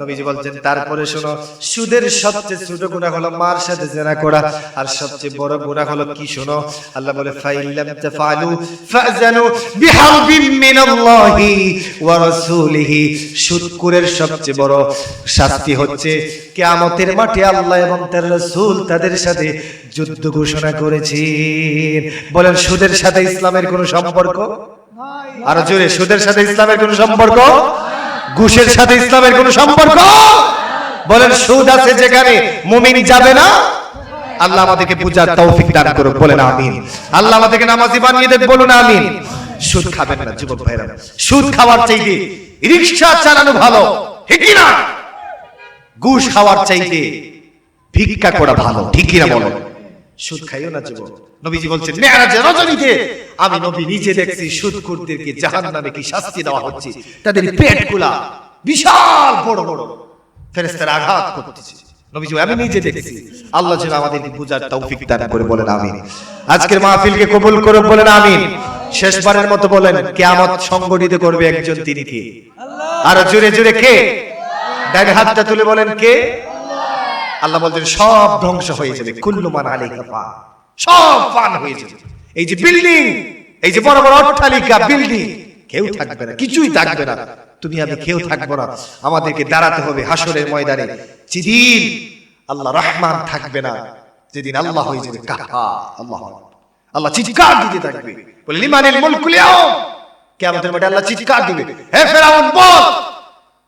নবীজি বলছেন তারপরে শোনো, সুদের সবচেয়ে ছোট গুনাহ হলো মার সাথে জিনা করা, আর সবচেয়ে বড় গুনাহ হলো কি শোনো, আল্লাহ বলে ফাইল্লাম তাফআলু ফাযানু বিহারবিন মিনাল্লাহি ওয়া রাসূলিহি। সুদখোরের সবচেয়ে বড় শাস্তি হচ্ছে কিয়ামতের মাঠে আল্লাহ এবং তার রাসূল তাদের সাথে যুদ্ধ ঘোষণা করেছেন। বলেন সুদের সাথে ইসলামের কোনো সম্পর্ক? আর জোরে, সুদের সাথে ইসলামের কোনো সম্পর্ক? ঘুষের সাথে ইসলামের কোনো সম্পর্ক? বলেন সুদ আছে যেখানে মুমিন যাবে না। আল্লাহ আমাদেরকে বুঝার তৌফিক দান করুন, বলেন আমিন। আল্লাহ আমাদেরকে নামাজি বানিয়ে দেন, বলুন আমিন। সুদ খাবেন না যুবক ভাইরা, সুদ খাওয়ার চাইতে রিকশা চালানো ভালো, ঠিক কি না? ঘুষ খাওয়ার চাইতে ভিক্ষা করা ভালো, ঠিক কি না বলেন? সুদ খাইও না যুবক। নবীজি বলছেন মেরাজের রজনীতে আমি নবী নিজে দেখছি সুদখোরদেরকে জাহান্নামে কি শাস্তি দেওয়া হচ্ছে, তাদের পেটগুলা বিশাল বড় বড় ফেরেশতারা আঘাত করতেছে। নবীজি আমি নিজে দেখছি। আল্লাহ যেন আমাদেরকে বুঝার তৌফিক দান করে, বলেন আমিন। আজকের মাহফিলকে কবুল করুন, বলেন আমিন। শেষবারের মতো বলেন কিয়ামত সংগঠিত করবে একজন, তিনি কে? আল্লাহ। আর জোরে জোরে কে? ডান হাতটা তুলে বলেন কে? আল্লাহ বলছেন সব ধ্বংস হয়ে যাবে, কুল্লু মান আলাইহা ফান, সব ফান হয়ে যাবে। এই যে বিল্ডিং, এই যে বড় বড় অট্টালিকা বিল্ডিং, কেউ থাকবে না, কিছুই থাকবে না, তুমি আমি কেউ থাকবো না। আমাদেরকে দাঁড়াতে হবে হাসরের ময়দানে, যেদিন আল্লাহ রহমান থাকবে না, যেদিন আল্লাহ হয়ে যাবে কাহ্হার। আল্লাহ আল্লাহ চিৎকার দিতে থাকবে, বলে লিমানিল মুলকুল ইয়াউম। কিয়ামতের মাঠে আল্লাহ চিৎকার দিবে, হে ফেরাউন বল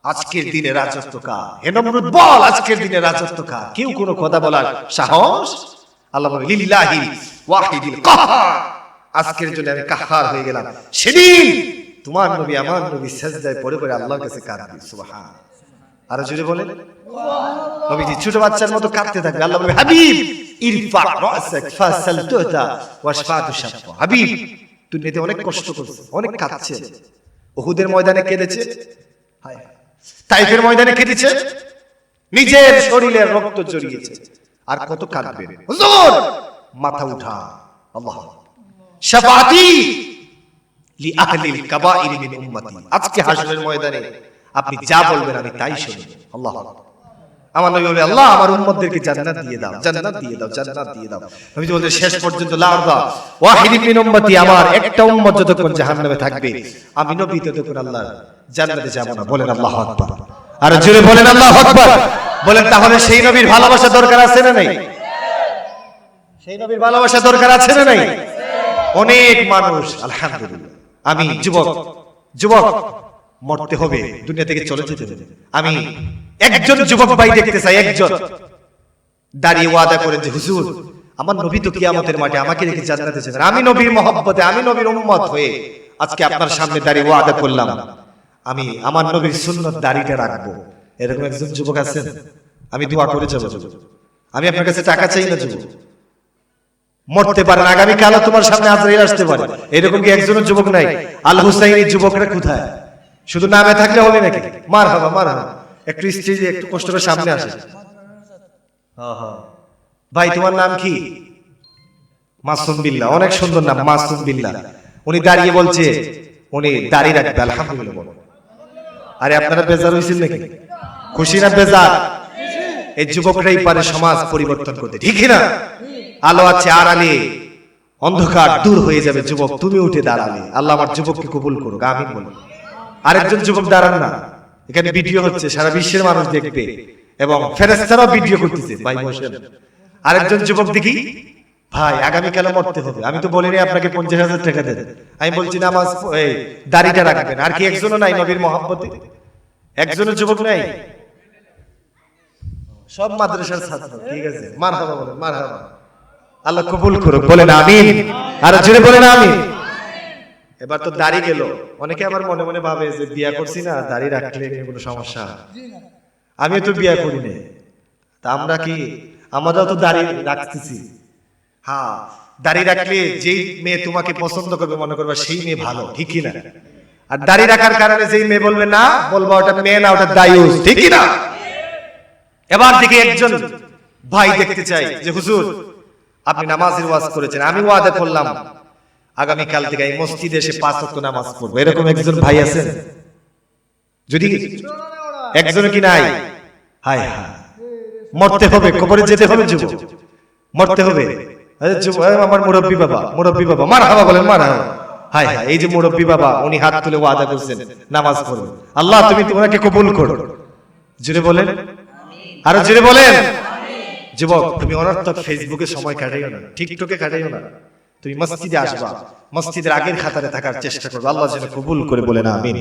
আজকের দিনে রাজত্ব কার, হে নমরুদ বল আজকের দিনে রাজত্ব কার। কেউ কোনো কথা বলার সাহস? আল্লাহ বলে লিল্লাহি ওয়াহিদিল কাহ্হার, আজকের জন্য আমি কাহ্হার হয়ে গেলাম। সেদিন তোমার নবী আমার নবী সিজদায় পড়ে পড়ে আল্লাহর কাছে কাঁদবে, সুবহান। আর জোরে বলেন নবীজি ছোট বাচ্চার মতো কাঁদতে থাকবে। আল্লাহ বলে হাবিব ইরফা রাসাক ফাসাল তুতা ওয়াশফাতু শাফা। হাবিব দুনিয়াতে অনেক কষ্ট করেছে, অনেক কাঁদছে, উহুদের ময়দানে কেঁদেছে, হায় তাইফের ময়দানে কেঁদেছে, নিজের শরীরের রক্ত জড়িয়েছে, আর কত কাঁদবে। হুজুর মাথা উঠা, আল্লাহ শাফাতি লি আহলিল কাবাইর মিন উম্মতি। আজকে হাসরের ময়দানে আপনি যা বলবেন আমি তাই শুনব। আল্লাহ আমার নবী বলে আল্লাহ আমার উম্মতদেরকে জান্নাত দিয়ে দাও, জান্নাত দিয়ে দাও, জান্নাত দিয়ে দাও। নবী বলেন শেষ পর্যন্ত লা আরদা ওয়াহিদ মিন উম্মতি, আমার একটা উম্মত যতক্ষণ জাহান্নামে থাকবে আমি নবী ততক্ষণ আল্লাহ জান্নাতে যাব না। বলেন আল্লাহু আকবার। আর জোরে বলেন আল্লাহু আকবার। বলেন তাহলে সেই নবীর ভালোবাসা দরকার আছে না নাই? সেই নবীর ভালোবাসা দরকার আছে না নাই? অনেক মানুষ আলহামদুলিল্লাহ, আমি যুবক যুবক মরতে হবে, দুনিয়া থেকে চলে যেতে হবে। আমি একজন যুবক ভাই দেখতে চাই, একজন দাঁড়িয়ে ওয়াদা করেন যে হুজুর আমার নবী তো কিয়ামতের মাঠে আমাকে রেখে জান্নাতে যাবেন, আমি নবীর মহব্বতে আমি নবীর উম্মত হয়ে আজকে আপনার সামনে দাঁড়িয়ে ওয়াদা করলাম আমি আমার নবীর সুন্নত দাড়িটা রাখবো। এরকম একজন যুবক আছেন? আমি দোয়া করে যাবো। আমি আপনার কাছে টাকা চাই না যুবক, মরতে পারেন আগামী কাল তোমার সামনে আজরাইল আসতে পারে, এরকম কি একজনের যুবক নাই? আল হুসাইনের যুবকরা কোথায়? শুধু নামে থাকলে হবে নাকি? মারহাবা মারহাবা, একটু স্টেজে একটু কষ্ট করে সামনে আসে। ভাই তোমার নাম কি? মাসুম বিল্লাহ, অনেক সুন্দর নাম মাসুম বিল্লাহ। উনি দাঁড়িয়ে বলছে উনি দাঁড়িয়ে রাখবে, আলহামদুলিল্লাহ বলো। আরে আপনারা বেজার হয়েছেন নাকি? খুশি না বেজার? এই যুবকরাই পারে সমাজ পরিবর্তন করতে, ঠিক না? আলো আছে আড়ালে, অন্ধকার দূর হয়ে যাবে। যুবক তুমি উঠে দাঁড়ালে, আল্লাহ আমার যুবককে কবুল করুক, আমিন বলুন। আরেকজন যুবক দাঁড়ান না, এখানে ভিডিও হচ্ছে, সারা বিশ্বের মানুষ দেখবে এবং ফেরেশতারাও ভিডিও করতেছে, ভাই বসেন। আরেকজন যুবক দেখি, ভাই আগামীকাল মরতে হবে, আমি তো বলিনি আপনাকে 50,000 টাকা দেন, আমি বলছি নামাজ এই দাড়িটা রাখবেন। আর কি একজনও নাই নবীর মহব্বতে? একজনের যুবক নাই? সব মাদ্রাসার ছাত্র, ঠিক আছে, মারহাবা বলেন, মারহাবা। আল্লাহ কবুল করুক, বলেন আমিন। আর জোরে বলেন আমিন। এবার তো দাড়ি গেল, অনেকে আবার মনে মনে ভাবে যে বিয়া করছি না, দাড়ি রাখলে কোনো সমস্যা। আমি তো বিয়া করি না, তা আমরা কি, আমরাও তো দাড়ি রাখতেছি। হ্যাঁ, দাড়ি রাখলে যেই মেয়ে তোমাকে পছন্দ করবে মনে করবে সেই মেয়ে ভালো, ঠিক না? আর দাড়ি রাখার কারণে যেই মেয়ে বলবে না, বলবা ওটা মেয়ে না, ওটা দায়ুস, ঠিক না? এবার থেকে একজন ভাই দেখতে চাই যে হুজুর আপনি নামাজের ওয়াজ করেছেন, আমি ওয়াদা করলাম আগামী কাল থেকে এই মসজিদে এসে 5 ওয়াক্ত নামাজ পড়বো। এরকম একজন ভাই আছেন? যদি একজন কি নাই? হায় হায়, মরতে হবে, কবরে যেতে হবে যুবক, মরতে হবে। আমার মুরব্বী বাবা, মুরব্বী বাবা, মারহাবা বলেন, মারহাবা। হায় হায়, এই যে মুরব্বী বাবা, উনি হাত তুলে ওয়াদা করছেন নামাজ পড়বেন। আল্লাহ তুমি ওনাকে কবুল করো। জুড়ে বলেন, আরো জুড়ে বলেন। যুবক, তুমি অনর্থক ফেসবুকে সময় কাটাইও না, টিকটকে কাটাইও না। তুমি মসজিদে আসবা, মসজিদের আগের খাতারে থাকার চেষ্টা করবে। আল্লাহ যেন কবুল করে, বলেন আমিন।